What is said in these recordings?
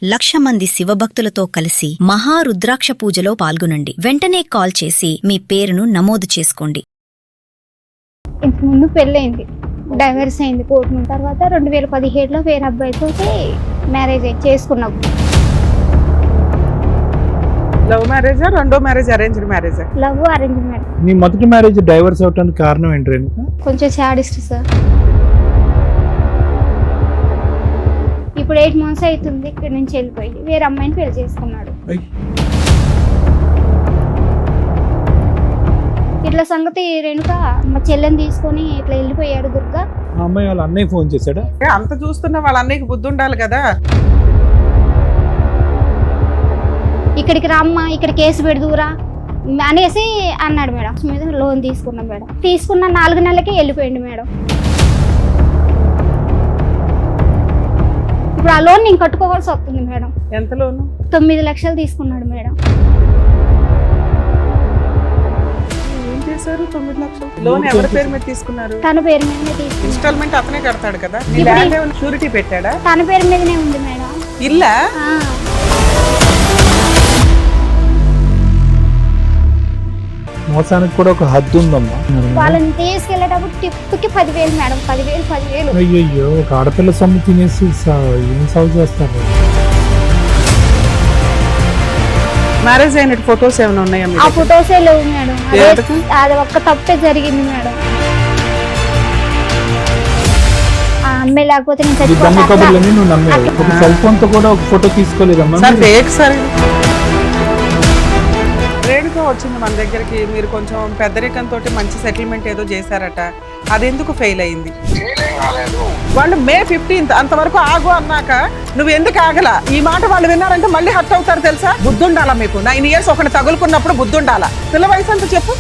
1,00,000 మంది శివభక్తులతో కలిసి మహారుద్రాక్ష పూజలో పాల్గొనండి. వెంటనే కాల్ చేసి మీ పేరును నమోదు చేసుకోండి. ఇంతకు ముందు పెళ్ళైంది, డైవర్స్ అయింది కోర్టు నుంచి. తర్వాత 2017లో వేరే అబ్బాయితో మ్యారేజ్ చేసుకున్నాం. లవ్ మ్యారేజా, రెండో మ్యారేజ్ అరేంజ్డ్ మ్యారేజా? Love arrange marriage. నీ మొదటి మ్యారేజ్ డైవర్స్ అవడానికి కారణం ఏంటి రేణుక? కొంచెం శాడిస్ట్ సార్. ఇప్పుడు 8 months అవుతుంది ఇక్కడ నుంచి వెళ్ళిపోయి వేరే అమ్మాయిని పెళ్లి చేసుకున్నాడు. ఇట్లా సంగతి రేణుక మా చెల్లెని తీసుకొని ఇట్లా వెళ్ళిపోయాడు దుర్గా. ఆ అమ్మాయి వాళ్ళ అన్నయ్య ఫోన్ చేశాడా? అంత చూస్తున్న వాళ్ళ అన్నయ్యకి బుద్ధి ఉండాలి కదా. ఇక్కడికి రామ్మా, ఇక్కడ కేసు పెడుదురా అనేసి అన్నాడు మేడం. మీద లోన్ తీసుకున్నాం మేడం. తీసుకున్న 4 నెలలకే వెళ్ళిపోయింది మేడం. ఇప్పుడు ఆ లోన్ నేను కట్టుకోవాల్సి వస్తుంది మేడం. ఎంత లోను? 9 లక్షలు తీసుకున్నాడు మేడం. ఏం చేశారు? 9 లక్షలు లోన్ ఎవరి పేరు మీద తీసుకున్నారు? తన పేరు మీదనే తీసుకున్నాడు. ఇన్స్టాల్మెంట్ అతనే కడతాడు కదా. నీ ల్యాండ్ ఏమైనా షూరిటీ పెట్టాడా? తన పేరు మీదనే ఉంది మేడం. ఇల్లా? మోసానికి కూడా ఒక హద్దు ఉందమ్మా. వాళ్ళని తీసుకెళ్లేటప్పుడు టిప్కి 10,000 మేడం. 10,000. అయ్యో, ఒక ఆడపిల్ల సొమ్ము తినేసి ఏం సాల్వ్ చేస్తారు? మ్యారేజ్ అయినట్టు ఫొటోస్ ఏమైనా ఉన్నాయా? ఆ ఫొటోసే లేవు మేడం. అది ఒక్క తప్పే జరిగింది మేడం. ఆ అమ్మాయి లేకపోతే నేను కబుర్లని నువ్వు నమ్మేవు. ఒక సెల్ ఫోన్ తో కూడా ఒక ఫోటో తీసుకోలేదమ్మా. రేణుక వచ్చింది మన దగ్గరికి. మీరు కొంచెం పెద్దరికంతో మంచి సెటిల్మెంట్ ఏదో చేశారట, అదెందుకు ఫెయిల్ అయింది? వాళ్ళు May 15th అంతవరకు ఆగు అన్నాక నువ్వు ఎందుకు ఆగలా? ఈ మాట వాళ్ళు విన్నారంటే మళ్ళీ హర్ట్ అవుతారు తెలుసా? బుద్ధి ఉండాలా మీకు? 9 years ఒకటి తగులుకున్నప్పుడు బుద్ధి ఉండాలా? పిల్ల వయసు అంతా చెప్పు.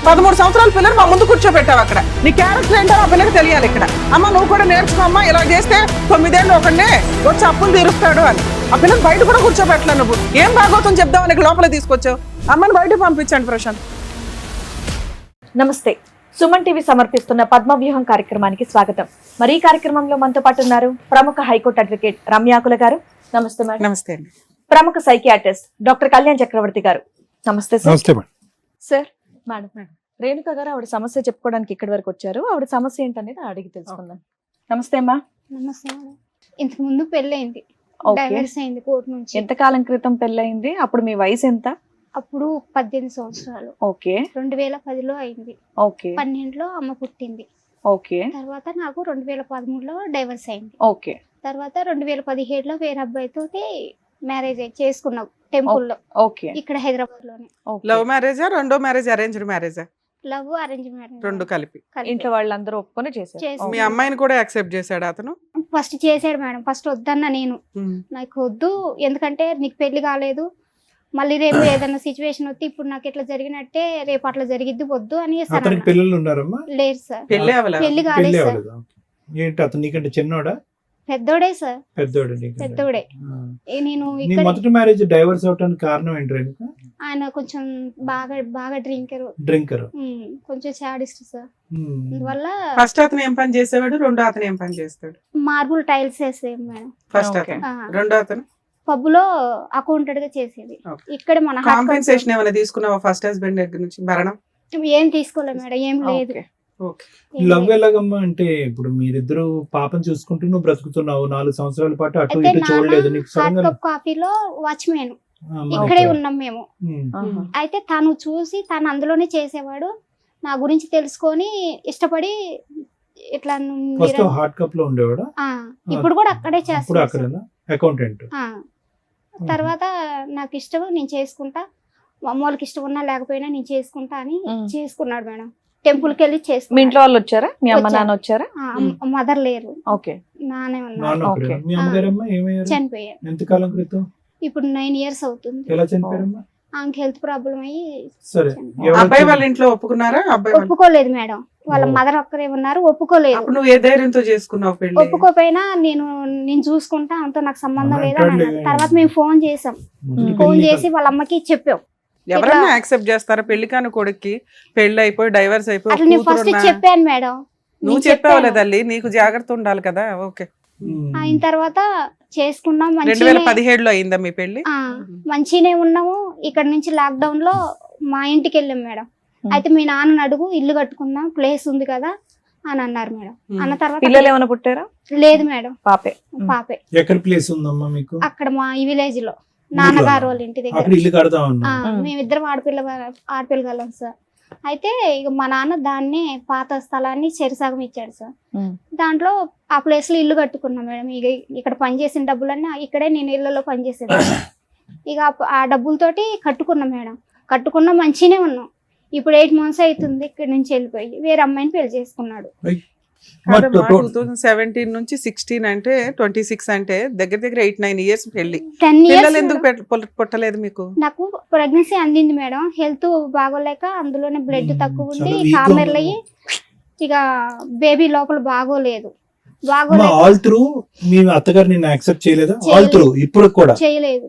13 సంవత్సరాల పిల్లలు మా ముందు కూర్చోబెట్టావు అక్కడ. నీ క్యారెక్టర్ ఏంటో ఆ పిల్లకి తెలియాలి ఇక్కడ. అమ్మ నువ్వు కూడా నేర్చుకో అమ్మా, ఇలా చేస్తే 9 ఏళ్ళు ఒకనే వచ్చి అప్పులు తీరుస్తాడు అని. ఆ పిల్లలు బయట కూడా కూర్చోబెట్టలే. నువ్వు ఏం భాగవతం చెప్దామని లోపల తీసుకొచ్చావు. అమ్మని బయట పంపించండి ప్రశాంత్. నమస్తే. సుమన్ టీవీ సమర్పిస్తున్న పద్మవ్యూహం కార్యక్రమానికి స్వాగతం. మరి ఈ కార్యక్రమంలో మనతో పాటు ఉన్నారు ప్రముఖ హైకోర్టు అడ్వకేట్ రమ్యాకుల గారు. నమస్తే మేడం. నమస్తే అండి. ప్రముఖ సైకియాట్రిస్ట్ డాక్టర్ కళ్యాణ్ చక్రవర్తి గారు. నమస్తే సార్. నమస్తే మేడం. సార్, మేడం రేణుక గారు ఆవిడ సమస్య చెప్పుకోవడానికి ఇక్కడి వరకు వచ్చారు. ఆవిడ సమస్య ఏంటనేది అడిగి తెలుసుకుందాం. నమస్తే అమ్మా. నమస్తే మేడం. ఇంతకు ముందు పెళ్ళైంది, డైవర్స్ అయింది కోర్టు నుంచి. ఎంత కాలం క్రితం పెళ్ళయింది? అప్పుడు మీ వయసు ఎంత? అప్పుడు 18 సంవత్సరాలు. ఓకే. 2010లో అయింది. ఓకే. 12లో అమ్మ పుట్టింది. ఓకే. తర్వాత నాకు 2013లో డైవర్స్ అయింది. ఓకే. తర్వాత 2017లో వేరే అబ్బాయితో మ్యారేజ్ చేసుకున్నాం టెంపుల్లో. ఓకే. ఇక్కడ హైదరాబాద్ లోనే. లవ్ మ్యారేజా, రెండో మ్యారేజ్ అరేంజ్డ్ మ్యారేజా? Love arrange marriage. రెండు కలిపి. ఇంట్లో వాళ్ళందరూ ఒప్పుకొని చేశారు. మీ అమ్మాయిని కూడా యాక్సెప్ట్ చేశాడు అతను? ఫస్ట్ చేశాడు మేడం. ఫస్ట్ వద్దన్న నేను, నాకు వద్దు, ఎందుకంటే నీకు పెళ్లి కాలేదు, మళ్ళీ రేపు ఏదైనా సిచ్యువేషన్ వస్తే ఇప్పుడు నాకు ఇట్లా జరిగినట్టే రేపు అట్లా జరిగిద్ది, వద్దు అని. పిల్లలు ఉన్నారమ్మా? లేదు సార్, పెళ్లి కాలేదు సార్. ఏంటి అతను నీకంటే చిన్నోడా? పెద్దోడే సార్. పెద్దోడే. నేను మొదటి మ్యారేజ్ డైవర్స్ అవడానికి కారణం ఏంటి రేణుక? ఆయన కొంచెం బాగా డ్రింకర్, కొంచెం శాడిస్ట్ సార్. అందువల్ల ఫస్ట్ అతను ఏం పని చేసేవాడు, రెండో అతను ఏం పని చేస్తాడు? మార్బుల్ టైల్స్ వేసేది మేడం ఫస్ట్ అతను. రెండో అతను పబ్ లో అకౌంటెంట్ గా చేసేది. ఇక్కడ మన కాంపెన్సేషన్ ఏమైనా తీసుకున్నావా ఫస్ట్ హస్బెండ్ దగ్గర నుంచి? భరణం ఏం తీసుకోలేదు మేడం, ఏం లేదు. లవ్ ఎలాగమ్మా అంటే ఇప్పుడు మీరిద్దరు పాపం చూసుకుంటూ నువ్వు బ్రతుకుతున్నావు 4 సంవత్సరాల పాటు, అటు ఇటు చూడలేదు. కాఫీలో వాచ్మెన్ ఇక్కడే ఉన్నాం మేము. అయితే తను చూసి తను అందులోనే చేసేవాడు. నా గురించి తెలుసుకొని ఇష్టపడి ఇట్లా హాట్ కప్ లో ఉండేవాడు. ఇప్పుడు కూడా అక్కడే చేస్తాడు, అకౌంటెంట్. తర్వాత నాకు ఇష్టం, నేను చేసుకుంటా, అమ్మోళ్ళకి ఇష్టం ఉన్నా లేకపోయినా నేను చేసుకుంటా అని చేసుకున్నాడు మేడం. టెంపుల్ కి వెళ్ళి చేసుకున్నాడు. మీ ఇంట్లో వాళ్ళు వచ్చారా? మీ అమ్మ నాన్న వచ్చారా? మదర్ లేరు. ఓకే. నానే ఉన్నారు, చనిపోయారు. ఎంతకాలం క్రితం? ఇప్పుడు 9 years అవుతుంది. ఎలా చనిపోయారమ్మా? ఆమెకి హెల్త్ ప్రాబ్లం అయ్యి. అబ్బాయి వాళ్ళ ఇంట్లో ఒప్పుకున్నారా? ఒప్పుకోలేదు మేడం. వాళ్ళ మదర్ ఒక్కరే ఉన్నారు, ఒప్పుకోలేదు. నువ్వు ఏ ధైర్యంతో చేసుకున్నావు పెళ్లి? ఒప్పుకోపోయినా నేను చూసుకుంటా, అంతా నాకు సంబంధం లేదా. తర్వాత మేము ఫోన్ చేసాం, ఫోన్ చేసి వాళ్ళ అమ్మకి చెప్పాం. ఎవరైనా యాక్సెప్ట్ చేస్తారా? పెళ్లి కాని కొడుక్కి పెళ్లి అయిపోయి డైవర్స్ అయిపోయి అట్లా నేను ఫస్ట్ చెప్పాను మేడం. నువ్వు చెప్పావు తల్లి, నీకు జాగ్రత్త ఉండాలి కదా. ఓకే. అయిన తర్వాత చేసుకున్నాం మంచిగా 2017లో అయిందా మీ పెళ్లి? మంచిగానే ఉన్నాము. ఇక్కడ నుంచి లాక్డౌన్ లో మా ఇంటికి వెళ్ళాం మేడం. అయితే మీ నాన్నని అడుగు, ఇల్లు కట్టుకుందాం, ప్లేస్ ఉంది కదా అని అన్నారు మేడం. అన్న తర్వాత పిల్లలు ఏమైనా పుట్టారా? లేదు మేడం, పాపే. పాపే. ఎక్కడ ప్లేస్ ఉందమ్మా మీకు? అక్కడ మా ఈ విలేజ్ లో నాన్నగారు వాళ్ళ ఇంటి దగ్గర. అక్కడ ఇల్లు కడతా ఉన్నా. మేమిద్దరం ఆడపిల్లగలం సార్. అయితే ఇక మా నాన్న దాన్ని పాత స్థలాన్ని చెరిసగం ఇచ్చాడు సార్. దాంట్లో ఆ ప్లేస్ లో ఇల్లు కట్టుకున్నాం మేడం. ఇక ఇక్కడ పనిచేసిన డబ్బులన్నీ ఇక్కడే నేను ఇళ్లలో పనిచేసేది. ఇక ఆ డబ్బులతోటి కట్టుకున్నాం మేడం. కట్టుకున్నాం, మంచిగానే ఉన్నాం. ఇప్పుడు 8 months అవుతుంది ఇక్కడ నుంచి వెళ్ళిపోయి వేరే అమ్మాయిని పెళ్లి చేసుకున్నాడు. 2017 నుంచి 16 అంటే 26 అంటే దగ్గర దగ్గర 8-9 years పెళ్లి. 10 years పిల్లలు ఎందుకు పుట్టలేదు మీకు? నాకు ప్రెగ్నెన్సీ అందింది మేడం. హెల్త్ బాగోలేక అందులోనే బ్లడ్ తక్కువ ఉండి కామెర్లు అయ్యి ఇక బేబీ లోపల బాగోలేదు. ఆల్ త్రూ మీ అత్తగారు నిన్ను యాక్సెప్ట్ చేయలేదా? ఆల్ త్రూ ఇప్పుడు కూడా చేయలేదు.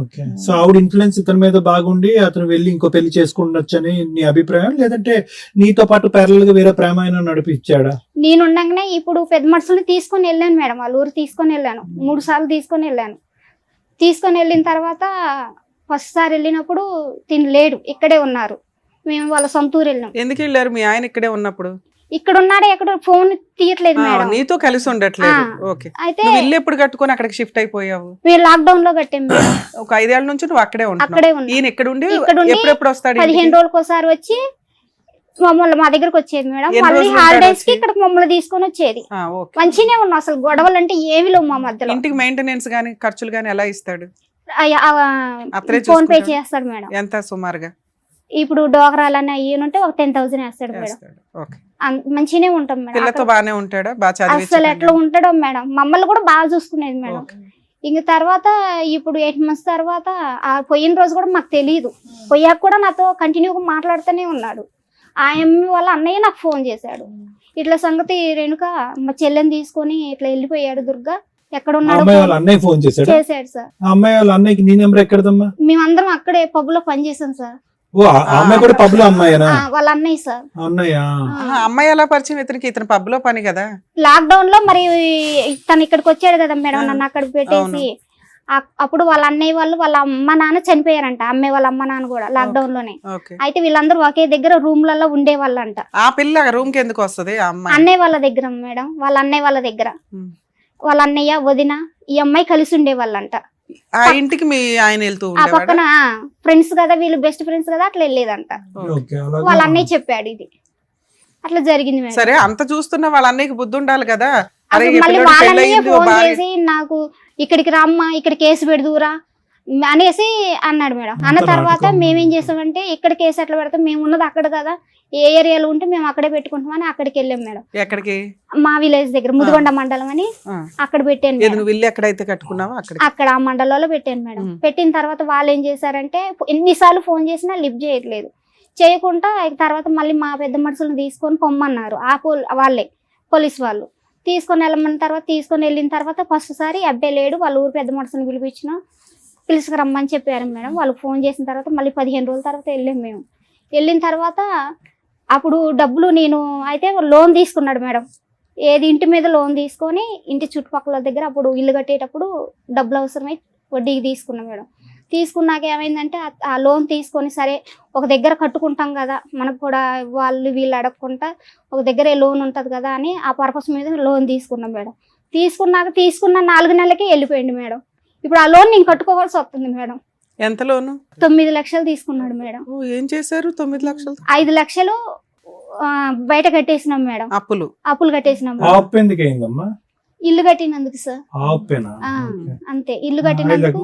ఓకే. సో ఆవిడ ఇన్ఫ్లుయెన్స్ ఇతని మీద బాగుండి అతను వెళ్ళి ఇంకో పెళ్లి చేసుకుండొచ్చని నీ అభిప్రాయం, లేదంటే నీతో పాటు ప్యారల్ గా వేరే ప్రేమ అయినా నడిపించాడా? నేను ఉండగానే ఇప్పుడు పెద్ద మనుషుల్ని తీసుకొని వెళ్ళాను మేడం. వాళ్ళ ఊరు తీసుకొని వెళ్ళాను. 3 సార్లు తీసుకొని వెళ్ళాను. తీసుకొని వెళ్ళిన తర్వాత ఫస్ట్ సారి వెళ్ళినప్పుడు తిని లేడు, ఇక్కడే ఉన్నారు. మేము వాళ్ళ సొంత ఊరు వెళ్ళాం. ఎందుకు వెళ్ళారు? మీ ఆయన ఇక్కడే ఉన్నప్పుడు ఇక్కడ ఉన్నాడు, ఎక్కడ ఫోన్ తీయట్లేదు మేడం. నీతో కలిసి ఉండట్లేదు. ఓకే. అయితే ఇల్లు ఎప్పుడు కట్టుకొని అక్కడికి షిఫ్ట్ అయిపోయావు? మేము లాక్డౌన్ లో కట్టాం మేడం. ఒక 5 ఏళ్ల నుంచి నువ్వు అక్కడే అక్కడే ఉంటున్నావు. ఉన్నా. ఈయన ఇక్కడ ఉండి ఇక్కడ ఉండి ఎప్పుడెప్పుడు వస్తాడు? 15 రోజులకు ఒకసారి వచ్చి మమ్మల్ని మా దగ్గరకు వచ్చేది మేడం. ఎన్ని మళ్ళీ రోజులు హాలిడేస్ ఉంటాడు కి ఇక్కడికి మమ్మల్ని తీసుకొని వచ్చేది. ఓకే. మంచిగానే ఉన్నాం. అసలు గొడవలు అంటే ఏమి లేవు మా మధ్యలో. ఇంటికి మెయింటెనెన్స్ గానీ ఖర్చులు గానీ ఎలా ఇస్తాడు? అత్తరే ఫోన్ పే చూసుకుంటాడా? చేస్తాడు మేడం. ఎంత సుమారుగా? ఇప్పుడు డోకరాలన్న అయ్యి ఉంటే ఒక 10,000 వేస్తాడు మేడం. ఓకే. మంచిగానే ఉంటాం మేడం. పిల్లతో బానే ఉంటాడా? బాగా అసలు ఎట్లా ఉంటాడో మేడం. మమ్మల్ని కూడా బాగా చూసుకునేది మేడం. ఇంక తర్వాత ఇప్పుడు 8 months తర్వాత ఆ పోయిన రోజు కూడా మాకు తెలియదు. పోయాక కూడా నాతో కంటిన్యూగా మాట్లాడుతూనే ఉన్నాడు. ఆ అమ్మాయి వాళ్ళ అన్నయ్య నాకు ఫోన్ చేశాడు. ఇట్లా సంగతి రేణుక మా చెల్లెని తీసుకొని ఇట్లా వెళ్ళిపోయాడు దుర్గా, ఎక్కడ ఉన్నాడు చేశాడు సార్. అమ్మాయి వాళ్ళ అన్నయ్యకి నీ నెంబర్ ఎక్కడదమ్మా? మేమందరం అక్కడే పబ్ లో పనిచేసాం సార్. ఓ అమ్మాయి కూడా పబ్ లో అమ్మాయినా? వాళ్ళ అన్నయ్య సార్. అమ్మాయి ఎలా పరిచయం? ఇతను పబ్ లో పని కదా. లాక్డౌన్ లో మరి తను ఇక్కడికి వచ్చాడు కదా మేడం, నన్ను అక్కడికి పెట్టేసి. అప్పుడు వాళ్ళ అన్నయ్య వాళ్ళు వాళ్ళ అమ్మ నాన్న చనిపోయారంట. అమ్మాయి వాళ్ళ అమ్మ నాన్న కూడా లాక్డౌన్ లోనే. అయితే వీళ్ళందరూ ఒకే దగ్గర రూమ్లలో ఉండేవాళ్ళంట. ఆ పిల్ల రూమ్ కి ఎందుకు వస్తుంది? అన్నయ్య వాళ్ళ దగ్గర మేడం. వాళ్ళ అన్నయ్య వాళ్ళ దగ్గర వాళ్ళ అన్నయ్య వదిన ఈ అమ్మాయి కలిసి ఉండేవాళ్ళంట. ఆ ఇంటికి మీ ఆయన వెళ్తూ ఆ పక్కన ఫ్రెండ్స్ కదా వీళ్ళు, బెస్ట్ ఫ్రెండ్స్ కదా, అట్లా వెళ్ళేదంట. వాళ్ళ అన్నయ్య చెప్పాడు ఇది అట్లా జరిగింది మేడం. సరే, అంత చూస్తున్నా వాళ్ళ అన్నయ్యకి బుద్ధి ఉండాలి కదా. మళ్ళీ వాళ్ళ అన్నయ్య ఫోన్ చేసి నాకు ఇక్కడికి రమ్మా, ఇక్కడ కేసు పెడుదురా అనేసి అన్నాడు మేడం. అన్న తర్వాత మేమేం చేస్తామంటే ఇక్కడ కేసు ఎట్లా పెడతాం, మేము ఉన్నది అక్కడ కదా, ఏ ఏరియాలో ఉంటే మేము అక్కడే పెట్టుకుంటామని అక్కడికి వెళ్ళాం మేడం. ఎక్కడికి? మా విలేజ్ దగ్గర ముదిగొండ మండలం అని అక్కడ పెట్టాను. ఇల్లు ఎక్కడైతే కట్టుకున్నావా అక్కడ ఆ మండలంలో పెట్టాను మేడం. పెట్టిన తర్వాత వాళ్ళు ఏం చేశారంటే ఎన్నిసార్లు ఫోన్ చేసినా లిఫ్ట్ చేయట్లేదు. చేయకుండా తర్వాత మళ్ళీ మా పెద్ద మనుషులను తీసుకొని పొమ్మన్నారు. వాళ్ళే పోలీస్ వాళ్ళు తీసుకొని వెళ్ళమన్న తర్వాత తీసుకొని వెళ్ళిన తర్వాత ఫస్ట్ సారి అబ్బాయి లేడు, వాళ్ళ ఊరు పెద్ద మనుషులను పిలుచుకురమ్మని చెప్పారు మేడం. వాళ్ళు ఫోన్ చేసిన తర్వాత మళ్ళీ 15 రోజుల తర్వాత వెళ్ళాం మేము. వెళ్ళిన తర్వాత అప్పుడు డబ్బులు నేను అయితే లోన్ తీసుకున్నాడు మేడం. ఏది ఇంటి మీద లోన్ తీసుకొని ఇంటి చుట్టుపక్కల దగ్గర అప్పుడు ఇల్లు కట్టేటప్పుడు డబ్బులు అవసరమై వడ్డీకి తీసుకున్నాం మేడం. తీసుకున్నాక ఏమైందంటే ఆ లోన్ తీసుకొని సరే ఒక దగ్గర కట్టుకుంటాం కదా, మనకు కూడా వాళ్ళు వీళ్ళు అడగకుండా ఒక దగ్గరే లోన్ ఉంటుంది కదా అని ఆ పర్పస్ మీద లోన్ తీసుకున్నాం మేడం. తీసుకున్న 4 నెలలకి వెళ్ళిపోయింది మేడం. ఇప్పుడు ఆ లోన్ నేను కట్టుకోవాల్సి వస్తుంది మేడం. ఎంత లోను? 9 లక్షలు తీసుకున్నాడు మేడం. ఏం చేశారు 9 లక్షలు? 5 లక్షలు బయట కట్టేసినాం మేడం. అప్పులు కట్టేసినాం. ఇల్లు కట్టినందుకు సార్. అంతే, ఇల్లు కట్టినందుకు.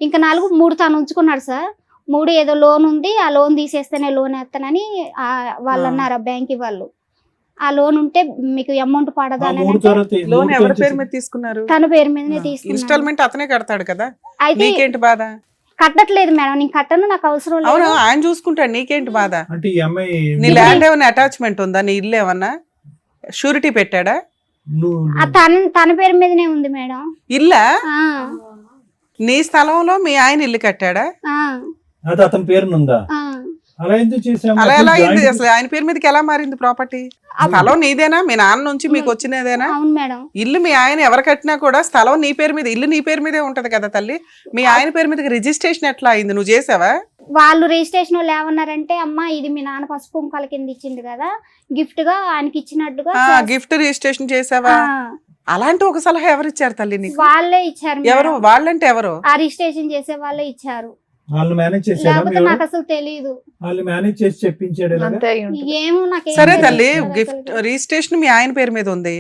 ఇంకా 3 తాను ఉంచుకున్నాడు సార్. 3 ఏదో లోన్ ఉంది, ఆ లోన్ తీసేస్తేనే లోన్ వేస్తానని వాళ్ళు అన్నారు ఆ బ్యాంక్ వాళ్ళు. ఆ లోన్ ఉంటే మీకు అమౌంట్ పడదా అని. లోన్ ఎవరి పేరు మీద తీసుకున్నారు? తన పేరు మీదనే తీసుకున్నారు. ఇన్స్టాల్మెంట్ అతనే కడతాడు కదా, నీకేంటి బాధ? కట్టట్లేదు మేడం, నేను కట్టను, నాకు అవసరం లేదు. అవును, ఆయన చూసుకుంటాడు, నీకేంటి బాధ? నీ ల్యాండ్ ఏమైనా అటాచ్మెంట్ ఉందా? నీ ఇల్లు ఏమన్నా షూరిటీ పెట్టాడా? తన పేరు మీదనే ఉంది మేడం. ఇల్లా? నీ స్థలంలో మీ ఆయన ఇల్లు కట్టాడా? అతని పేరునుందా? అలా ఎందుకు చేసాము? అలా ఎలా అయింది జాయింట్ అసలు? ఆయన పేరు మీదకి ఎలా మారింది ప్రాపర్టీ? స్థలం నీదేనా? మీ నాన్న నుంచి మీకు వచ్చినదేనా? అవును మేడం. ఇల్లు మీ ఆయన ఎవరు కట్టినా కూడా స్థలం నీ పేరు మీద, ఇల్లు నీ పేరు మీదే ఉంటది కదా తల్లి. మీ ఆయన పేరు మీదకి రిజిస్ట్రేషన్ ఎట్లా అయింది? నువ్వు చేసావా? వాళ్ళు రిజిస్ట్రేషన్ వాళ్ళు ఏమన్నారంటే, అమ్మ ఇది మీ నాన్న పసుపు కుంకాల కింద ఇచ్చింది కదా, గిఫ్ట్ గా ఆయనకి ఇచ్చినట్టుగా గిఫ్ట్ రిజిస్ట్రేషన్ చేసావా? అలాంటి ఒక సలహా ఎవరు ఇచ్చారు తల్లి నీకు? వాళ్ళే ఇచ్చారు ఎవరు? మేడం. వాళ్ళంటే ఎవరు? ఆ రిజిస్ట్రేషన్ చేసే వాళ్ళే ఇచ్చారు. వాళ్ళు మేనేజ్ చేసారా? లేకపోతే నాకు అసలు తెలియదు. వాళ్ళు మేనేజ్ చేసి చెప్పించాడు ఇలాగా? అంతే అయి ఉంటుంది. ఏమో నాకు సరే తల్లి, గిఫ్ట్ రిజిస్ట్రేషన్ మీ ఆయన పేరు మీద ఉంది.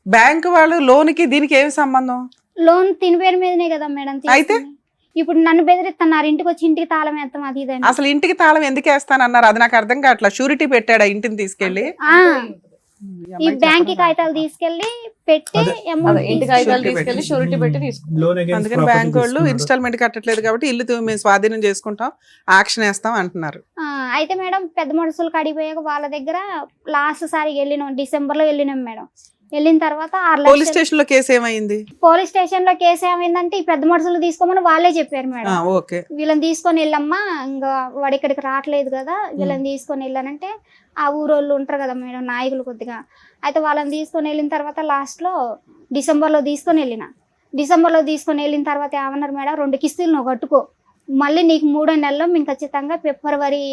బ్యాంక్ వాళ్ళు లోన్ కి దీనికి ఏమి సంబంధం? లోన్ తిని పేరు మీదనే కదా మేడం అయితే? తీసుకుంది. ఇప్పుడు నన్ను బెదిరిస్తున్నారు, ఇంటికి వచ్చి ఇంటికి తాళం వేస్తాం అది ఇదని. అసలు ఇంటికి తాళం ఎందుకు వేస్తానన్నారు? అది నాకు అర్థం కావట్లా. షూరిటీ పెట్టాడా ఇంటిని తీసుకెళ్లి? ఆ, ఈ బ్యాంక్ కాగితాలు తీసుకెళ్లి పెట్టి అదే. amount అదే ఇంటి కాగితాలు షూరిటీ తీసుకెళ్లి షూరిటీ పెట్టి తీసుకుంటాం. లోన్ against అందుకని property బ్యాంక్ వాళ్ళు తీసుకున్నారు. ఇన్స్టాల్మెంట్ కట్టట్లేదు కాబట్టి ఇల్లు మేము స్వాధీనం చేసుకుంటాం, యాక్షన్ వేస్తాం అంటున్నారు. ఆ, అయితే మేడం పెద్ద మనుషులు కడిపోయాక వాళ్ళ దగ్గర లాస్ట్ సారి వెళ్ళినాం, డిసెంబర్ లో వెళ్ళినాం మేడం. వెళ్ళిన తర్వాత 6 పోలీస్ లక్షలు స్టేషన్ లో కేసు ఏమైంది? పోలీస్ స్టేషన్ లో కేసు ఏమైందంటే, ఈ పెద్ద మనుషులు తీసుకోమని వాళ్ళే చెప్పారు మేడం. ఓకే. వీళ్ళని తీసుకొని వెళ్ళమ్మా, ఇంకా వాడు ఇక్కడికి రావట్లేదు కదా, వీళ్ళని తీసుకొని వెళ్ళానంటే ఆ ఊరోళ్ళు ఉంటారు కదా మేడం, నాయకులు కొద్దిగా. అయితే వాళ్ళని తీసుకొని వెళ్ళిన తర్వాత లాస్ట్ లో డిసెంబర్ లో తీసుకొని వెళ్ళిన తర్వాత ఏమన్నారు మేడం, 2 కిస్తీలు నువ్వు కట్టుకో, మళ్ళీ నీకు 3వ నెలలో మేము ఖచ్చితంగా ఫిబ్రవరి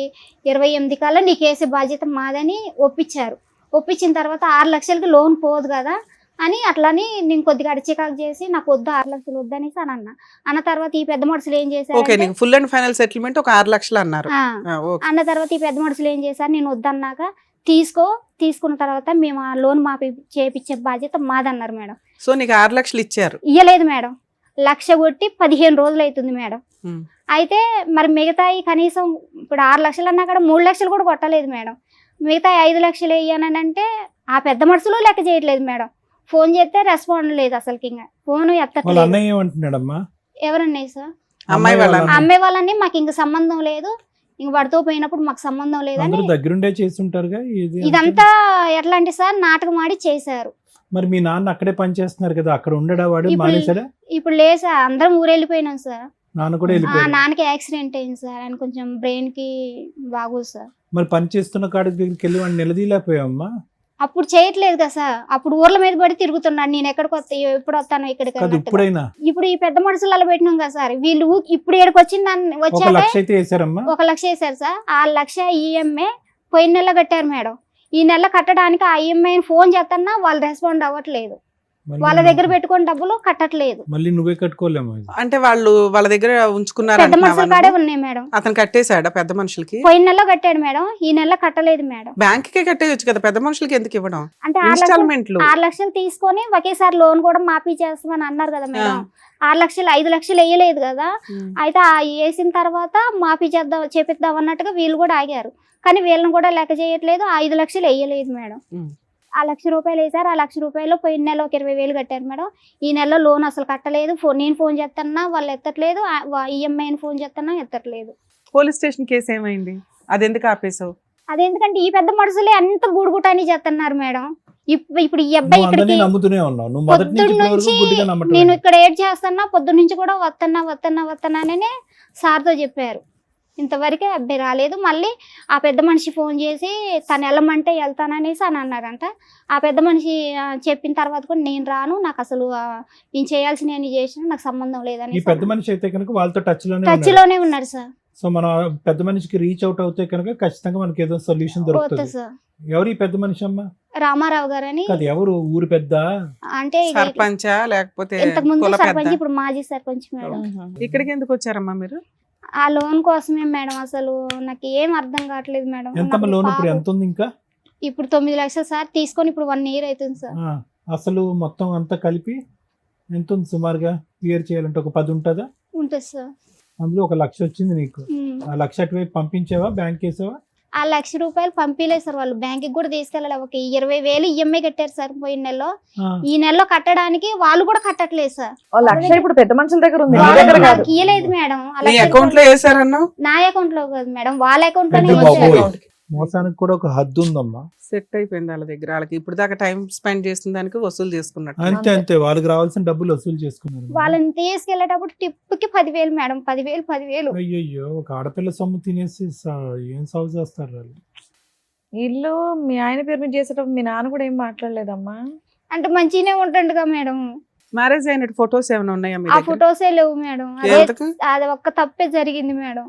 28 కల్లా నీకు వేసే బాధ్యత మాదని ఒప్పించారు. ఒప్పించిన తర్వాత 6 లక్షలకి లోన్ పోదు కదా అని అట్లని నేను కొద్దిగా అడిచికాకు చేసి, నాకు వద్దు 6 లక్షలు వద్దనేసి అని అన్న తర్వాత ఈ పెద్ద మనుషులు ఏం ఓకే, చేశారు నీకు ఫుల్ అండ్ ఫైనల్ సెటిల్మెంట్ ఒక 6 లక్షలు అన్నారు. ఓకే. అన్న తర్వాత ఈ పెద్ద మనుషులు ఏం చేశారు, నేను వద్దన్నాక తీసుకున్న తర్వాత మేము ఆ లోన్ మాపి చేపించే బాధ్యత మాదన్నారు మేడం. సో నీకు 6 లక్షలు ఇచ్చారు? ఇయ్యలేదు మేడం, 1,00,000 కొట్టి 15 రోజులు అవుతుంది మేడం. ఉమ్. అయితే మరి మిగతాయి కనీసం ఇప్పుడు 6 లక్షలు అన్నా కూడా 3 లక్షలు కూడా కొట్టలేదు మేడం. మిగతా 5 లక్షలు వేయనంటే ఆ పెద్ద మనుషులు లెక్క చేయట్లేదు మేడం. ఫోన్ చేస్తే రెస్పాండ్ లేదు, అసలుకి ఇంకా ఫోన్ వాళ్ళ ఎత్తట్లేదు. అన్నయ్య ఏమంటున్నాడమ్మా? ఎవరన్నాయి సార్? అమ్మాయి వాళ్ళ వాళ్ళ ఆ అమ్మాయి వాళ్ళని మాకు ఇంక సంబంధం లేదు, ఇంక వాడితో పోయినప్పుడు మాకు సంబంధం లేదని. అందరూ దగ్గరుండే చేస్తుంటారుగా ఇది. ఇదంతా ఎట్లా అంటే సార్, నాటకం ఆడి చేశారు. మరి మీ నాన్న అక్కడే పని చేస్తున్నారు కదా, అక్కడ ఉండడా వాడు? ఇప్పుడు- మానేశాడా? ఇప్పుడు లేదు సార్, అందరం ఊరెళ్ళిపోయినాం సార్. నాన్న కూడా ఆ వెళ్ళిపోయాడు. నాన్నకి యాక్సిడెంట్ అయింది సార్, ఆయన కొంచెం బ్రెయిన్ కి బాగోదు సార్. మరి పని చేస్తున్న కాడి దగ్గరికి వెళ్ళి వాడిని నిలదీలేకపోయావమ్మా? అప్పుడు చేయట్లేదు కదా సార్, అప్పుడు ఊర్ల మీద పడి తిరుగుతున్నాడు. నేను ఎక్కడికి వస్తా, ఎప్పుడు వస్తాను ఇక్కడికి కాదు అన్నట్టుగా. ఇప్పుడైనా ఇప్పుడు ఈ పెద్ద మనుషులు అలా పెట్టినాం కదా సార్, వీళ్ళు ఇప్పుడు ఏడికి వచ్చింది 1 వచ్చాక లక్ష అయితే వేసారమ్మా? 1 లక్ష వేశారు సార్. ఆ 1 లక్ష ఈఎంఐ పోయిన నెల కట్టారు మేడం. ఈ నెల కట్టడానికి ఆ ఈఎంఐని ఫోన్ చేస్తున్నా వాళ్ళు రెస్పాండ్ అవ్వట్లేదు. మళ్ళీ వాళ్ళ దగ్గర పెట్టుకుని డబ్బులు కట్టట్లేదు. మళ్ళీ నువ్వే కట్టుకోలేము. అంటే వాళ్ళు వాళ్ళ దగ్గర ఉంచుకున్నారు పెద్ద మనుషుల అంటున్నావా కాడే నువ్వు? ఉన్నాయి మేడం. అతను కట్టేశాడా పెద్ద మనుషులకి? పోయిన నెలలో కట్టాడు మేడం, ఈ నెల కట్టలేదు మేడం. బ్యాంక్ కే కట్టేయచ్చు కదా, పెద్ద మనుషులకి ఎందుకు ఇవ్వడం? అంటే 6 ఇన్స్టాల్మెంట్లు లక్షలు తీసుకొని ఒకేసారి లోన్ కూడా మాఫీ చేస్తామని అన్నారు కదా మేడం. 6 లక్షలు 5 లక్షలు వేయలేదు కదా. అయితే ఆ వేసిన తర్వాత మాఫీ చేపిద్దాం అన్నట్టుగా వీళ్ళు కూడా ఆగారు. కానీ వీళ్ళని కూడా లెక్క చేయట్లేదు. 5 లక్షలు వేయలేదు మేడం. ఆ 1,00,000 రూపాయలు వేసారు. ఆ 1,00,000 రూపాయలు పోయిన నెల ఒక 20,000 కట్టారు మేడం. ఈ నెలలో లోన్ అసలు కట్టలేదు. నేను ఫోన్ చేస్తున్నా వాళ్ళు ఎత్తట్లేదు, ఈఎంఐని ఫోన్ చేస్తున్నా ఎత్తట్లేదు. పోలీస్ స్టేషన్ కేసు ఏమైంది? అది ఎందుకు ఆపేసావు? అదేందుకంటే ఈ పెద్ద మనుషులే అంత గూడుగుటాని చేస్తున్నారు మేడం. ఇప్పుడు ఈ అబ్బాయి నువ్వు అందరినీ ఇక్కడికి నమ్ముతూనే ఉన్నావు. నువ్వు మొదటి నుంచి పొద్దున్న ఇప్పటి వరకు నుంచి గుడ్డిగా నమ్మటం నేను లేదు. ఇక్కడ ఏడ్ చేస్తున్నా, పొద్దున్న నుంచి కూడా వస్తున్నాననే సార్తో చెప్పారు. ఇంతవరకే అబ్బాయి రాలేదు. మళ్ళీ ఆ పెద్ద మనిషి ఫోన్ చేసి తను వెళ్ళమంటే వెళ్తాననేసి అని అన్నారంట. ఆ పెద్ద మనిషి చెప్పిన తర్వాత కూడా నేను రాను, నాకు అసలు నేను చేయాల్సిన చేసిన నాకు సంబంధం ఈ లేదని పెద్ద మనిషి అయితే కనుక వాళ్ళతో టచ్ టచ్ లోనే ఉన్నాడు సార్. సో మనం పెద్ద మనిషికి రీచ్ అవుట్ అవుతే కనుక ఖచ్చితంగా మనకి ఏదో సొల్యూషన్ పోతా దొరుకుతుంది. సార్. ఎవరు ఈ పెద్ద మనిషి అమ్మా? రామారావు గారని, కాదు ఎవరు? ఊరు పెద్ద? అంటే సర్పంచా లేకపోతే ఇంతకు ముందు కుల సర్పంచ్, పెద్ద? ఇప్పుడు మాజీ సర్పంచ్ మేడం. ఇక్కడికి ఎందుకు వచ్చారమ్మా మీరు? ఆ లోన్ కోసమే మేడం. అసలు నాకు ఏం అర్థం కావట్లేదు మేడం. ఎంతమ్మా నాకు లోన్ ఇప్పుడు? పాపం- ఎంత ఉంది ఇంకా? ఇప్పుడు 9 లక్షలు సార్ తీసుకొని ఇప్పుడు 1 year అవుతుంది సార్. అసలు మొత్తం అంతా కలిపి ఎంత ఉంది సుమారుగా? క్లియర్ చేయాలంటే ఒక 10 ఉంటుందా? ఉంటుంది సార్. అందులో 1 లక్ష వచ్చింది నీకు. ఉమ్. ఆ 1 అటువైపు పంపించావా? బ్యాంక్ వేసావా? ఆ 1,00,000 రూపాయలు పంపిలేదు సార్, వాళ్ళు బ్యాంక్ కి కూడా తీసుకెళ్ళాలి. ఒక 20,000 ఈఎంఐ కట్టారు సార్ పోయిన నెలలో. ఈ నెలలో కట్టడానికి వాళ్ళు కూడా కట్టట్లేదు సార్. 1 లక్ష ఇప్పుడు పెద్ద మనుషుల దగ్గర ఉంది, వాళ్ళ నా దగ్గర కాదు. నాకు ఇయ్యలేదు మేడం. ఆ నీ 1,00,000 అకౌంట్ లో వేసారన్నావు? నా అకౌంట్ లో కాదు మేడం, వాళ్ళ అకౌంట్ లోనే పెద్ద వేశారు. బాబోయ్. మోసానికి కూడా ఒక హద్దు ఉందమ్మా. సెట్ అయిపోయింది వాళ్ళ దగ్గర. వాళ్ళకి ఇప్పుడు దాకా టైం స్పెండ్ చేసిన దానికి వసూలు చేసుకున్నట్టు. అంతే అంతే, వాళ్ళకి రావాల్సిన డబ్బులు వసూలు చేసుకున్నారు. వాళ్ళని తీసుకెళ్లేటప్పుడు టిప్కి 10,000 మేడం. 10,000. అయ్యయ్యో, ఒక ఆడపిల్ల సొమ్ము తినేసి ఏం సాగు చేస్తారు వాళ్ళు. ఇల్లు మీ ఆయన పేరు మీద చేసేటప్పుడు మీ నాన్న కూడా ఏం మాట్లాడలేదమ్మా? అంటే మంచిగానే ఉంటుండగా మేడం. మ్యారేజ్ అయినట్టు ఫొటోస్ ఏమైనా ఉన్నాయా మీ ఆ దగ్గర? ఫొటోసే లేవు మేడం. ఎందుకు? అది ఒక్క తప్పే జరిగింది మేడం.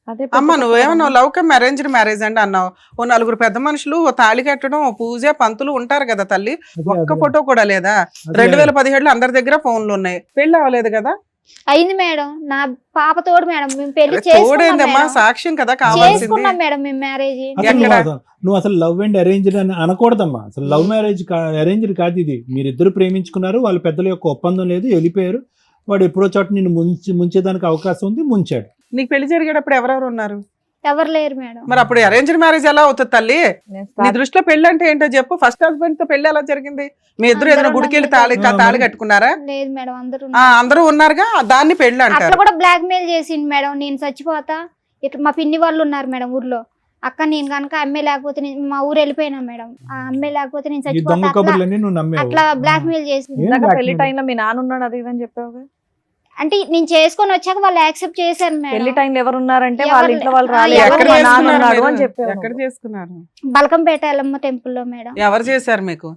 అదే అమ్మ నువ్వేమన్నావు, లవ్ కమ్ అరేంజ్డ్ మ్యారేజ్ అండి అన్నావు. ఓ నలుగురు పెద్ద మనుషులు, ఓ తాళి కట్టడం, ఓ పూజ పంతులు ఉంటారు కదా తల్లి. ఒక్క ఫోటో కూడా లేదా? 2017లో అందరి దగ్గర ఫోన్లు ఉన్నాయి. పెళ్లి అవ్వలేదు కదా? అయింది మేడం. నా పాప తోడు మేడం. మేము పెళ్లి తోడేందమ్మా, సాక్ష్యం కదా కావాల్సింది. చేసుకున్నాం మేడం మేము మ్యారేజ్. నువ్వు అసలు లవ్ అండ్ అరేంజ్డ్ అని అనకూడదమ్మా. అసలు లవ్ మ్యారేజ్ అరేంజ్డ్ కాదు ఇది. మీరిద్దరు ప్రేమించుకున్నారు, వాళ్ళ పెద్దల యొక్క ఒప్పందం లేదు, వెళ్ళిపోయారు. వాడు ఎప్పుడో చోట నిన్ను ముంచేదానికి అవకాశం ఉంది, ముంచాడు. నీకు పెళ్లి జరిగేటప్పుడు ఎవరెవరు ఉన్నారు? ఎవరు లేరు మేడం. మరి అప్పుడు అరేంజ్డ్ మ్యారేజ్ ఎలా అవుతుంది తల్లి? నీ దృష్టిలో పెళ్లి అంటే ఏంటో చెప్పు. ఫస్ట్ హస్బెండ్ తో పెళ్లి ఎలా జరిగింది? మీ ఇద్దరు ఏదైనా గుడికి వెళ్ళి తాళి కట్టుకున్నారా? లేదు మేడం. అందరూ ఉన్నారుగా, దాన్ని పెళ్లి అట్లా అంటారు. కూడా బ్లాక్ మెయిల్ చేసిండు మేడం. నేను చచ్చిపోతా ఇట్లా. మా పిన్ని వాళ్ళు ఉన్నారు మేడం ఊర్లో. అక్క నేను కనుక అమ్మే లేకపోతే మా ఊరు వెళ్ళిపోయినా మేడం. ఆ అమ్మే లేకపోతే నేను ఈ దొంగ చచ్చిపోతా కబుర్లన్నీ నువ్వు నమ్మేవు. అట్లా బ్లాక్ మెయిల్ చేసింది. ఇందాక పెళ్లి టైంలో మీ నాన్న ఉన్నాడు అది ఇదని చెప్పావు. అంటే నేను చేసుకొని వచ్చాక వాళ్ళు యాక్సెప్ట్ చేశారు పెళ్లి మేడం. టైంలో ఎవరు ఉన్నారంటే వాళ్ళ ఎవరు ఇంట్లో వాళ్ళు ఆ, రాలేదు, ఎక్కడ మా నాన్న చేసుకున్నారు ఉన్నాడు మీరు? అని చెప్పావు. ఎక్కడ చేసుకున్నారు? బలకంపేట ఎల్లమ్మ టెంపుల్ లో మేడం. ఎవరు చేశారు మీకు?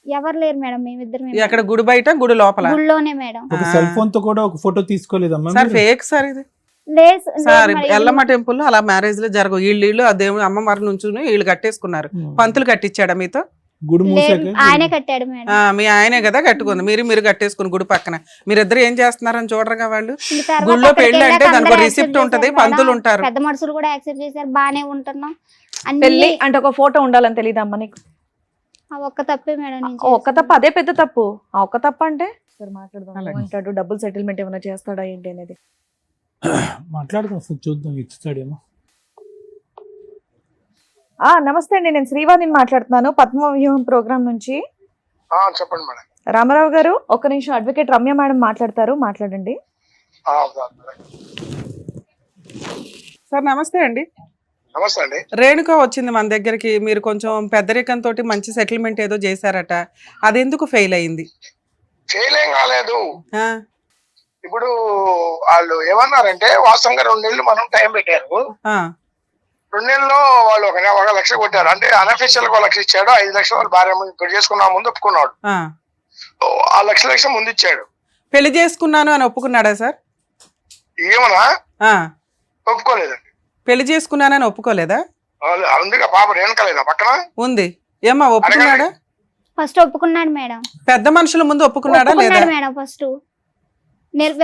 ఎవరు లేరు మేడం. మేమిద్దరం ఎక్కడ, గుడి బయట గుడి లోపల? గుళ్ళోనే మేడం. ఒక సెల్ ఫోన్ తో కూడా ఒక ఫోటో తీసుకోలేదమ్మా సార్ మీరు? ఫేక్ సార్ ఇది. లేదు సార్ మరి ఎల్లమ్మ టెంపుల్ లో అలా మ్యారేజ్ లో జరగవు. వీళ్ళు ఆ దేవుడు అమ్మవారి నుంచి వీళ్ళు కట్టేసుకున్నారు. పంతులు కట్టించాడా మీతో? గుడి మూసాక ఆయనే కట్టాడు మేడం. మీ ఆయనే కదా కట్టుకుంది. మీరు కట్టేసుకుని గుడి పక్కన. మీరిద్దరు ఏం చేస్తున్నారని చూడరుగా వాళ్ళు. ఇంక తర్వాత గుళ్ళో అక్కడికి పెళ్లి అంటే వెళ్ళాక దానికి అందరూ రిసిప్ట్ accept ఉంటది, చేశారు పంతులు మేడం. ఉంటారు. పెద్ద మనుషులు కూడా యాక్సెప్ట్ చేశారు. బానే ఉంటున్నాం. పెళ్లి అన్ని అంటే ఒక ఫోటో ఉండాలని తెలియదమ్మా నీకు? ఆ ఒక్క తప్పే మేడం. నేను ఒక్క తప్పు, అదే పెద్ద తప్పు. ఆ ఒక్క తప్పు అంటే సరే మాట్లాడదాం. అలాగే. అంటాడు డబ్బుల్ సెటిల్మెంట్ ఏమైనా చేస్తాడా ఏంటి అనేది. మాట్లాడదాం, అసలు చూద్దాం ఇస్తాడేమో. నమస్తే అండి, నేను శ్రీవాణిని మాట్లాడుతున్నాను పద్మవ్యూహం ప్రోగ్రామ్ నుంచి. చెప్పండి మేడం. రామారావు గారు ఒక్క నిమిషం, అడ్వకేట్ రమ్య మేడం మాట్లాడతారు, మాట్లాడండి. సార్ నమస్తే అండి. నమస్తే అండి. రేణుక వచ్చింది మన దగ్గరికి. మీరు కొంచెం పెద్దరికంతో మంచి సెటిల్మెంట్ ఏదో చేశారట. అది ఎందుకు ఫెయిల్ అయింది? చేయలేం కాలేదు. ఆ, ఇప్పుడు వాళ్ళు ఏమన్నారంటే వాస్తవంగా 2 నెలలు మనం టైం పెట్టారు. ఆ, 2 నెలల్లో వాళ్ళు 1 లక్ష కొట్టారు. అంటే అనఫిషియల్ గా 1 లక్ష ఇచ్చాడు. 5 లక్షలు వాళ్ళు భార్య ఇప్పుడు చేసుకున్నా ముందు ఒప్పుకున్నాడు. ఆ. ఆ లక్ష ముందు ఇచ్చాడు. పెళ్లి చేసుకున్నాను అని ఒప్పుకున్నాడా సార్? ఏమన్నా ఆ, ఒప్పుకోలేదండి. పెళ్లి చేసుకున్నానని ఒప్పుకోలేదా? అందుకే పాప రేణుకలేదా పక్కన ఉంది. ఏమ్మా ఒప్పుకున్నాడా? ఫస్ట్ ఒప్పుకున్నాడు మేడం. పెద్ద మనుషుల ముందు ఒప్పుకున్నాడా లేదా? ఒప్పుకున్నాడు మేడం. ఫస్ట్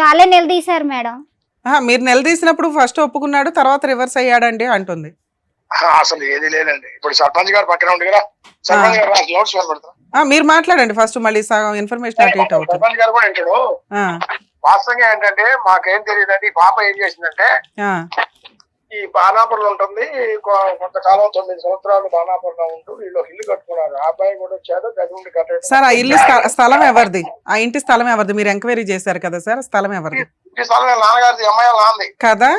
వాళ్ళే నిలదీశారు మేడం. మీరు నిలదీసినప్పుడు ఫస్ట్ ఒప్పుకున్నాడు, తర్వాత రివర్స్ అయ్యాడండి అంటుంది. అసలు ఏది లేదండి. ఇప్పుడు సర్పంచ్ గారు పక్కన ఉంది కదా, సర్పంచ్ గారు నోట్స్ పెడతారు. మీరు మాట్లాడండి ఫస్ట్, మళ్ళీ ఇన్ఫర్మేషన్ అటు ఇటు అవుతుంది. సర్పంచ్ గారు కూడా వింటాడు. ఆ, వాస్తవంగా ఏంటంటే మాకేం తెలియదండి. ఈ పాప ఏం చేసిందంటే ఆ, ఈ బాణాపురంలో ఉంటుంది. కొంతకాలం 9 సంవత్సరాలు బాణాపురంలో ఉంటూ వీళ్ళు ఇల్లు కట్టుకున్నారు. ఆ అబ్బాయి కూడా వచ్చాడు, గది ఉండి కట్టాడు. సార్ ఆ ఇల్లు స్థలం ఎవరిది? ఆ ఇంటి స్థలం ఎవరిది? మీరు ఎంక్వైరీ చేశారు కదా సార్, స్థలం ఎవరిది? ఈ స్థలం నాన్నగారిది, అమ్మాయి నాంది కదా.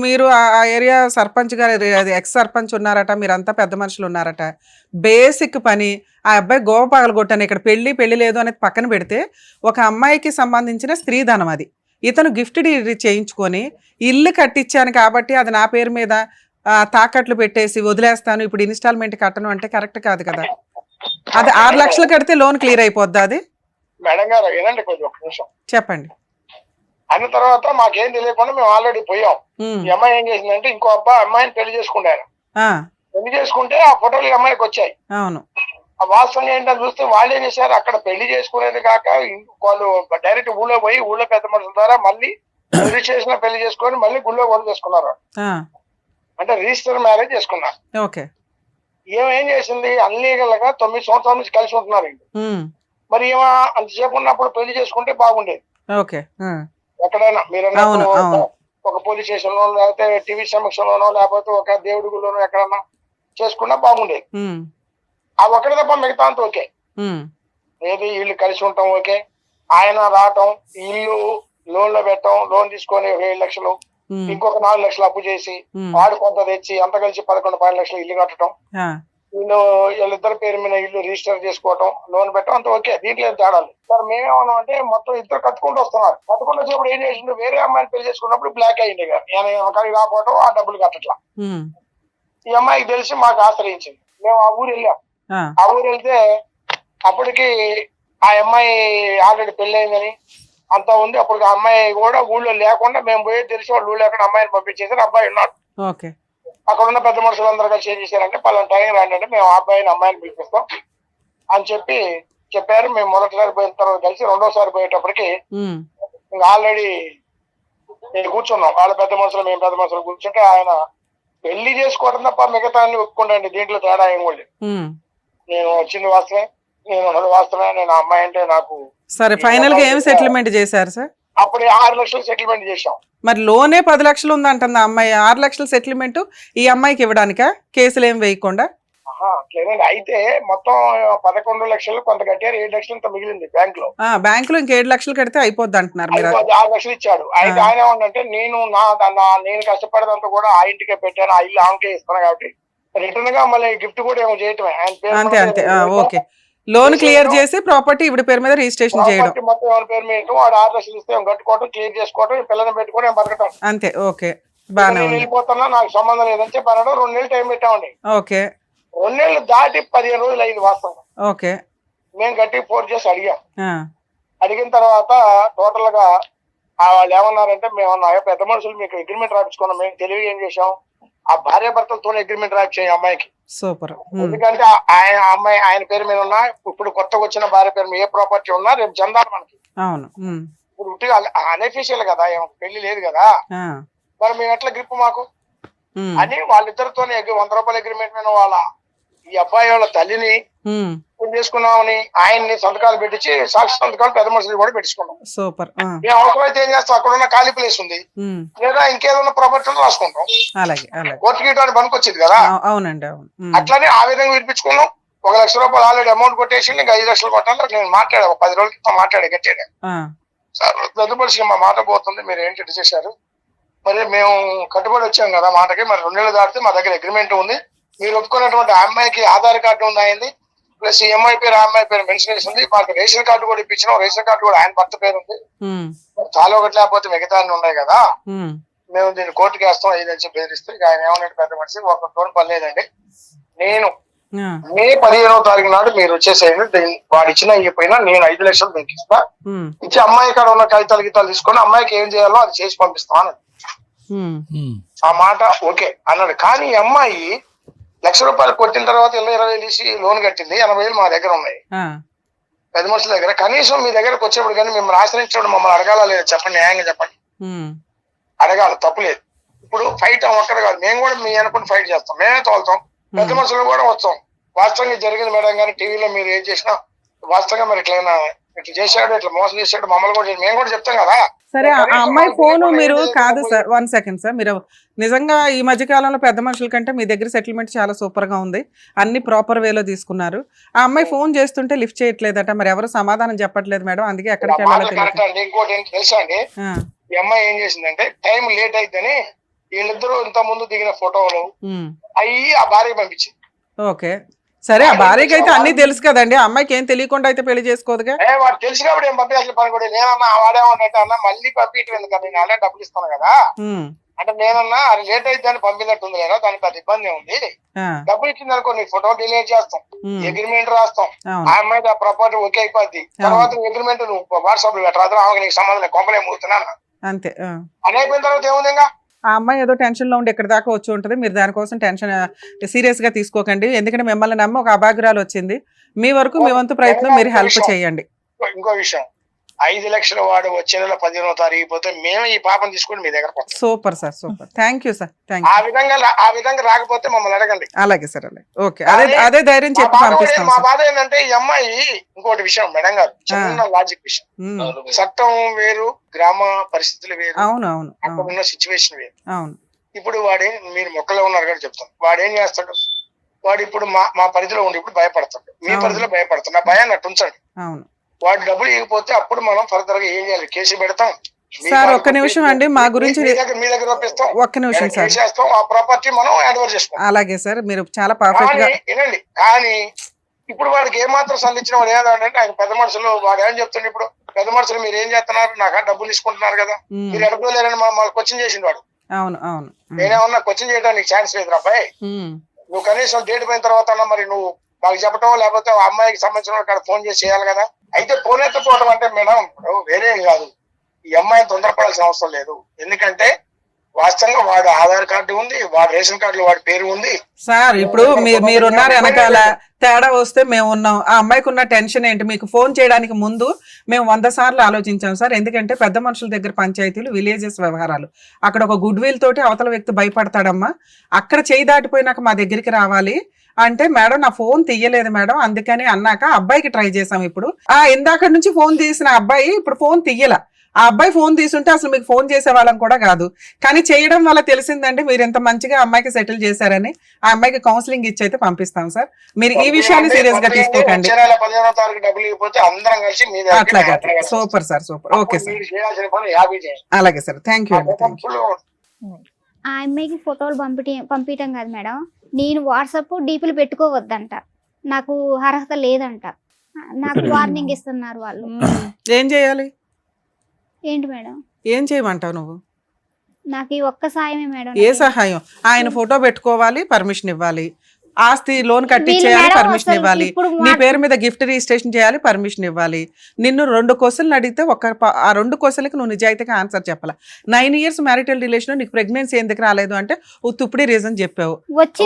మీరు ఆ ఏరియా సర్పంచ్ గారు, అది ఎక్స్ సర్పంచ్ ఉన్నారట, మీరంతా పెద్ద మనుషులు ఉన్నారట. బేసిక్ పని ఆ అబ్బాయి గోవ పగలగొట్టాను. ఇక్కడ పెళ్లి లేదు అనేది పక్కన పెడితే, ఒక అమ్మాయికి సంబంధించిన స్త్రీధనం అది. ఇతను గిఫ్ట్ చేయించుకొని ఇల్లు కట్టించాను కాబట్టి అది నా పేరు మీద తాకట్లు పెట్టేసి వదిలేస్తాను, ఇప్పుడు ఇన్స్టాల్మెంట్ కట్టను అంటే కరెక్ట్ కాదు కదా. అది 6 లక్షలు కడితే లోన్ క్లియర్ అయిపోద్ది. అది మేడం గారు వినండి కొంచెం, ఒక్క నిమిషం చెప్పండి. అన్న తర్వాత మాకేం తెలియకుండా మేము ఆల్రెడీ పోయాం. ఈ అమ్మాయి ఏం చేసిందంటే ఇంకో అమ్మాయిని పెళ్లి చేసుకుంటారు. పెళ్లి చేసుకుంటే ఆ ఫోటోలు ఈ అమ్మాయికి వచ్చాయి. అవును. ఆ వాస్తవంగా ఏంటని చూస్తే వాళ్ళు ఏం చేశారు, అక్కడ పెళ్లి చేసుకునేది కాక వాళ్ళు డైరెక్ట్ ఊళ్ళో పోయి ఊళ్ళో పెద్ద మనుషుల ద్వారా మళ్ళీ రిజిస్ట్రేషన్ పెళ్లి చేసుకొని మళ్ళీ గుళ్ళో కూడా చేసుకున్నారు. అంటే రిజిస్టర్ మ్యారేజ్ చేసుకున్నారు. ఓకే. ఏం చేసింది, అన్లీగల్ గా 9 సంవత్సరాల నుంచి కలిసి ఉంటున్నారు. మరి ఏమో అంతసేపు ఉన్నప్పుడు పెళ్లి చేసుకుంటే బాగుండేది. ఓకే. ఎక్కడైనా మీరు ఒక పోలీస్ స్టేషన్ లో, లేకపోతే టీవీ సమక్షంలోనో, లేకపోతే ఒక దేవుడి గుడిలోనో ఎక్కడన్నా చేసుకున్నా బాగుండేది. ఆ ఒకటి తప్ప మిగతా అంతా ఓకే. ఏది వీళ్ళు కలిసి ఉంటాం ఓకే. ఆయన రావటం, ఇల్లు లోన్ లో పెట్టడం, లోన్ తీసుకొని 7 లక్షలు ఇంకొక 4 లక్షలు అప్పు చేసి వాడు కొంత తెచ్చి అంత కలిసి 11-12 లక్షలు ఇల్లు కట్టడం, వీళ్ళిద్దరి పేరు మీద ఇల్లు రిజిస్టర్ చేసుకోవటం, లోన్ పెట్టడం, అంత ఓకే, దీంట్లో ఏం తేడా లేదు. సార్ మేమేమన్నా అంటే మొత్తం ఇద్దరు కట్టుకుంటూ వస్తున్నారు. కట్టుకుంటూ వచ్చినప్పుడు ఏం చేసిండు, వేరే అమ్మాయిని పెళ్లి చేసుకున్నప్పుడు బ్లాక్ అయ్యింది కానీ రాకపోవడం, ఆ డబ్బులు కట్టట్లా. ఈ అమ్మాయికి తెలిసి మాకు ఆశ్రయించింది. మేము ఆ ఊరు వెళ్ళాం. ఆ ఊరు వెళ్తే అప్పటికి ఆ అమ్మాయి ఆల్రెడీ పెళ్లి అయిందని అంతా ఉంది. అప్పుడు ఆ అమ్మాయి కూడా ఊళ్ళో లేకుండా మేము పోయి తెలిసి వాళ్ళు ఊళ్ళో ఎక్కడ అమ్మాయిని పంపించేసారు. అబ్బాయి ఉన్నాడు. అక్కడ ఉన్న పెద్ద మనుషులు అందరూ కలిసి ఏం చేశారంటే, పలానా టైం రాండి అంటే మేము ఆ అబ్బాయిని అమ్మాయిని పిలిపిస్తాం అని చెప్పారు. మేము మొదటిసారి పోయిన తర్వాత కలిసి రెండోసారి పోయేటప్పటికి ఇంకా ఆల్రెడీ కూర్చున్నాం. వాళ్ళ పెద్ద మనుషులు మేము పెద్ద మనుషులు కూర్చుంటే ఆయన పెళ్లి చేసుకోవడం తప్ప మిగతా అన్ని ఒప్పుకుంటాండి. దీంట్లో తేడా ఏం కూడా లేదు. నేను వచ్చింది వాస్తవే, నేను ఉన్నది వాస్తవే, నేను ఆ అమ్మాయి అంటే నాకు. సరే, ఫైనల్ గా ఏం సెటిల్మెంట్ చేశారు సార్? అప్పుడు 6 లక్షలు సెటిల్మెంట్ చేశాం. మరి లోనే 10 లక్షలు ఉందంటుంది ఆ అమ్మాయి. 6 లక్షల సెటిల్మెంట్ ఈ అమ్మాయికి ఇవ్వడానికా? కేసులు ఏం వేయకుండా? లేదండి, అయితే మొత్తం 11 లక్షలు కొంత కట్టారు, 7 లక్షలు ఇంత మిగిలింది బ్యాంక్ లో. బ్యాంక్ లో ఇంక 7 లక్షలు కడితే అయిపోద్ది అంటున్నారు మీరు. 6 లక్షలు ఇచ్చాడు. అయితే ఆయన ఏమంటే, నేను కష్టపడేదంతా కూడా ఆ ఇంటికే పెట్టాను, ఆ ఇల్లు ఆమెకే ఇస్తాను కాబట్టి రిటర్న్ గా మళ్ళీ గిఫ్ట్ కూడా ఏమో చేయటమే. ఆయన అంతే. ఓకే, లోన్ క్లియర్ చేసి ప్రాపర్టీ ఇవిడ పేరు మీద రిజిస్ట్రేషన్ చేయడం, మొత్తం ఎవరి పేరు మీద వాడు 6 లక్షలు ఇస్తే కట్టుకోవడం, క్లియర్ చేసుకోవడం, పిల్లల్ని పెట్టుకోవడం, బతకటం అంతే. ఓకే, బాగా వెళ్ళిపోతున్నా, నాకు సంబంధం లేదని చెప్పి అనడం. 2 నెలలు టైం పెట్టామండి. ఓకే, 2 నెలలు దాటి 15 రోజులు అయింది వాస్తవం. ఓకే, మేము గట్టి ఫోర్స్ చేసి అడిగాం. అడిగిన తర్వాత టోటల్ గా వాళ్ళు ఏమన్నారంటే, మేమన్నా పెద్ద మనుషులు మీకు అగ్రిమెంట్ రాయించుకున్నాం, మేము తెలివి ఏం చేసాం, ఆ భార్య భర్తలతో అగ్రిమెంట్ రాయించాం అమ్మాయికి. సూపర్. ఎందుకంటే ఆయన పేరు మీద ఉన్నా, ఇప్పుడు కొత్తగా వచ్చిన భార్య పేరు మీద ఏ ప్రాపర్టీ ఉన్నా రేపు జందాలు మనకి. అవును, ఇప్పుడు అనఫీషియల్ కదా, పెళ్లి లేదు కదా, మరి మేము ఎట్లా గ్రిప్ మాకు అని వాళ్ళిద్దరితో 100 రూపాయల అగ్రిమెంట్ మీద ఈ అబ్బాయి వాళ్ళ తల్లిని చేసుకున్నామని ఆయన్ని సంతకాలు పెట్టించి సాక్షి సంతకాలు పెద్ద మనుషులు కూడా పెట్టించుకున్నాం. సూపర్. మేము అవసరమైతే ఏం చేస్తాం, అక్కడ ఉన్న ఖాళీ ప్లేస్ ఉంది లేదా ఇంకేదన్నా ప్రాపర్టీ రాసుకుంటాం. కోర్టు గీయడానికి పనికొచ్చింది కదా. అవునండి, అవును. అట్లానే ఆ విధంగా వినిపించుకున్నాం. 1 లక్ష రూపాయలు ఆల్రెడీ అమౌంట్ కొట్టేసి ఇంకా 5 లక్షలు కొట్టాలి. నేను మాట్లాడా, 10 రోజుల క్రితం మాట్లాడే గట్టాడు. సార్ పెద్ద మనిషి మా మాట పోతుంది, మీరు ఏంటి చేశారు, మరి మేము కట్టుబడి వచ్చాం కదా మాటకి, మరి 2 నెలలు దాటితే మా దగ్గర అగ్రిమెంట్ ఉంది, మీరు ఒప్పుకున్నటువంటి ఆ అమ్మాయికి ఆధార్ కార్డు ఉంది అయింది, ప్లస్ ఈ అమ్మాయి పేరు ఆ అమ్మాయి పేరు మెన్షన్ చేసి ఉంది, మాకు రేషన్ కార్డు కూడా ఇప్పించినాం, రేషన్ కార్డు కూడా ఆయన భర్త పేరు ఉంది, చాలా ఒకటి లేకపోతే మిగతా అన్ని ఉన్నాయి కదా, మేము దీన్ని కోర్టుకి వేస్తాం ఇదని చెప్పి బెదిరిస్తే ఆయన ఏమన్నట్టు పెద్ద మనిషి, ఒక తోడు పని లేదండి, నేను మే 15వ తారీఖు నాడు మీరు వచ్చేసేయండి, వాడు ఇచ్చినా ఇవ్వకపోయినా నేను 5 లక్షలు మీకు ఇస్తా, ఇచ్చి అమ్మాయి కాడ ఉన్న కాగితాలు గీతాలు తీసుకొని అమ్మాయికి ఏం చేయాలో అది చేసి పంపిస్తాను. ఆ మాట ఓకే అన్నాడు. కానీ ఈ అమ్మాయి 1 లక్ష రూపాయలు కొట్టిన తర్వాత 20,000 తీసి లోన్ కట్టింది. 80,000 మా దగ్గర ఉన్నాయి పెద్ద మనుషుల దగ్గర. కనీసం మీ దగ్గరకు వచ్చేప్పుడు కానీ మిమ్మల్ని ఆశ్రయించడం మమ్మల్ని అడగాల లేదు చెప్పండి, న్యాయంగా చెప్పండి. అడగాలి, తప్పులేదు. ఇప్పుడు ఫైట్ ఒక్కడు కాదు, మేము కూడా మీ అనుకుని ఫైట్ చేస్తాం, మేమే తోలుతాం, పెద్ద మనుషులు కూడా వస్తాం. వాస్తవంగా జరిగింది మేడం కానీ టీవీలో మీరు ఏం చేసినా వాస్తవంగా మరి ఇట్లా చేశాడు, ఇట్లా మోసం చేశాడు, మమ్మల్ని కూడా మేము కూడా చెప్తాం కదా. సరే, ఆ అమ్మాయి ఫోను మీరు కాదు సార్, 1 సెకండ్ సార్, మీరు నిజంగా ఈ మధ్య కాలంలో పెద్ద మనుషుల కంటే మీ దగ్గర సెటిల్మెంట్ చాలా సూపర్ గా ఉంది, అన్ని ప్రాపర్ వేలో తీసుకున్నారు. ఆ అమ్మాయి ఫోన్ చేస్తుంటే లిఫ్ట్ చేయట్లేదట, మరి ఎవరు సమాధానం చెప్పట్లేదు మేడం, అందుకే ఎక్కడికి వెళ్ళాలో తెలియదు. ఇంకోటి ఏంటి తెలుసా అండి, ఈ అమ్మాయి ఏం చేసిందంటే టైం లేట్ అయిద్దని వీళ్ళిద్దరూ ఇంత ముందు దిగిన ఫోటోలు అయ్యి ఆ భార్యకి పంపించింది. ఓకే, సరే, ఆ భార్యకి అయితే అన్ని తెలుసు కదండి, ఆ అమ్మాయికి ఏం తెలియకుండా అయితే పెళ్లి చేసుకోదుగా. వాడు తెలిసి కాబట్టి ఏం పంపించాల్సిన పని కూడా నేనన్నా వాడేమన్నట్టు అన్నా మళ్ళీ పంపించడం ఎందుకంటే నేను అలాగే డబ్బులు ఇస్తాను కదా అంటే నేనన్నా అది లేట్ అయితే దాన్ని పంపినట్టుంది కదా, దానికి పెద్ద ఇబ్బంది ఉంది, డబ్బులు ఇచ్చింది అనుకో నీ ఫోటో డిలీట్ చేస్తాం, అగ్రిమెంట్ రాస్తాం, ఆ అమ్మాయి ఆ ప్రాపర్టీ ఓకే అయిపోద్ది, తర్వాత అగ్రిమెంట్ నువ్వు వాట్సాప్ లో పెట్టరాదు, ఆమె నీకు సంబంధం కంపెనీ మూడుతున్నా అంతే. అని అయిపోయిన తర్వాత ఏముంది ఇంకా ఆ అమ్మాయి ఏదో టెన్షన్ లో ఉండి ఇక్కడ దాకా వచ్చి ఉంటుంది, మీరు దానికోసం టెన్షన్ సీరియస్ గా తీసుకోకండి, ఎందుకంటే మిమ్మల్ని నమ్మ ఒక అభాగ్యురాలు వచ్చింది, మీ వరకు మీ వంతు ప్రయత్నం మీరు హెల్ప్ చేయండి. ఇంకో విషయం, 5 లక్షల వాడు వచ్చే నెల 15వ తారీఖు పోతే మేము ఈ పాపం తీసుకుని మీ దగ్గర. Super sir, super, thank you sir, thank you. ఆ విధంగా రాకపోతే మమ్మల్ని అడగండి. అలాగే సార్, అలాగే, ఓకే, అదే ధైర్యం చెప్పి పంపిస్తాం. మా బాధ ఏంటంటే ఈ అమ్మాయి ఇంకోటి విషయం మేడం గారు, చిన్న లాజిక్ విషయం, చట్టం వేరు, గ్రామ పరిస్థితులు వేరు, అవును అవును, అక్కడ ఉన్న సిచ్యువేషన్ వేరు. అవును. ఇప్పుడు మీరు మొక్కలో ఉన్నారు కదా చెప్తాను, వాడు ఏం చేస్తాడు, వాడు ఇప్పుడు మా పరిధిలో ఉండి ఇప్పుడు భయపడతాడు, మీ పరిధిలో భయపడతాడు, నా భయాన్ని అట్టు ఉంచండి. అవును. వాడు డబ్బులు ఇవ్వకపోతే అప్పుడు మనం ఫర్దర్ గా ఏం చేయాలి, కేసు పెడతాం, సార్ ఒక్క నిమిషం అండి, మా గురించి మీ దగ్గర పంపిస్తాం, ఒక్క నిమిషం సార్, చేస్తాం, ఆ ప్రాపర్టీ మనం హ్యాండ్ ఓవర్ చేసుకుంటాం. అలాగే సార్, మీరు చాలా పర్ఫెక్ట్ గా వినండి. కానీ ఇప్పుడు వాడికి ఏమాత్రం సంధించిన వాడు ఏదంటే ఆయన పెద్ద మనుషులు వాడు ఏం చెప్తుండే, ఇప్పుడు పెద్ద మనుషులు మీరు ఏం చేస్తున్నారు, నాకు డబ్బులు తీసుకుంటున్నారు కదా, మీరు ఎడపలేరని మాకు క్వశ్చన్ చేసిండు వాడు. అవును అవును, నేనేమన్నా క్వశ్చన్ చేయడానికి ఛాన్స్ లేదు అబ్బాయి, నువ్వు కనీసం డేట్ పోయిన తర్వాత అన్నా మరి నువ్వు మాకు చెప్పటం, లేకపోతే ఆ అమ్మాయికి సంబంధించిన కాడ ఫోన్ చేసి చేయాలి కదా. అయితే ఫోన్ ఎత్తుకోవడం అంటే మేడం వేరే కాదు, ఈ అమ్మాయిని తొందరపడాల్సిన అవసరం లేదు. ఎందుకంటే వాస్తవంగా వాడు ఆధార్ కార్డు ఉంది, వాడు రేషన్ కార్డులో వాడి పేరు ఉంది. సార్ ఇప్పుడు మీరున్నారు వెనకాల, తేడా వస్తే మేము ఉన్నాం. ఆ అమ్మాయికి ఉన్న టెన్షన్ ఏంటి? మీకు ఫోన్ చేయడానికి ముందు మేము 100 సార్లు ఆలోచించాం సార్. ఎందుకంటే పెద్ద మనుషుల దగ్గర పంచాయతీలు, విలేజెస్ వ్యవహారాలు, అక్కడ ఒక గుడ్ విల్ తోటి అవతల వ్యక్తి భయపడతాడమ్మా. అక్కడ చేయి దాటిపోయినాక మా దగ్గరికి రావాలి అంటే, మేడం నా ఫోన్ తీయలేదు మేడం, అందుకని అన్నాక అబ్బాయికి ట్రై చేసాం. ఇప్పుడు ఇందాక నుంచి ఫోన్ తీసిన అబ్బాయి ఇప్పుడు ఫోన్ తీయల. ఆ అబ్బాయి ఫోన్ తీసుంటే అసలు మీకు ఫోన్ చేసే వాళ్ళం కూడా కాదు. కానీ చేయడం వల్ల తెలిసిందండి మీరు ఎంత మంచిగా అమ్మాయికి సెటిల్ చేశారని. ఆ అమ్మాయికి కౌన్సిలింగ్ ఇచ్చి అయితే పంపిస్తాం సార్. మీరు ఈ విషయాన్ని సీరియస్ గా తీసుకోకండి. అట్లాగే, super sir, super. Okay sir, అలాగే సార్, థ్యాంక్ యూ అండి, థ్యాంక్ యూ. ఆ అమ్మాయికి ఫోటోలు పంపించడం కాదు మేడం, నేను వాట్సాప్ డీపీలు పెట్టుకోవద్దంట, నాకు అర్హత లేదంట, నాకు వార్నింగ్ ఇస్తున్నారు వాళ్ళు. ఏం చేయాలి? ఏంటి మేడం? ఏం చేయమంటావు నువ్వు? నాకు ఈ ఒక్క సాయమే మేడం. ఏ సహాయం? ఆయన ఫోటో పెట్టుకోవాలి, పర్మిషన్ ఇవ్వాలి, ఆస్తి లోన్ కట్టించేయాలి, పర్మిషన్ ఇవ్వాలి, నీ పేరు మీద గిఫ్ట్ రిజిస్ట్రేషన్ చేయాలి, పర్మిషన్ ఇవ్వాలి. నిన్ను 2 క్వశ్చన్లు అడిగితే ఆ 2 క్వశ్చన్లకి నువ్వు నిజాయితీగా ఆన్సర్ చెప్పాలి. 9 years మ్యారిటల్ రిలేషన్, నీకు ప్రెగ్నెన్సీ ఎందుకు రాలేదు అంటే తుప్పుడే రీజన్ చెప్పావు.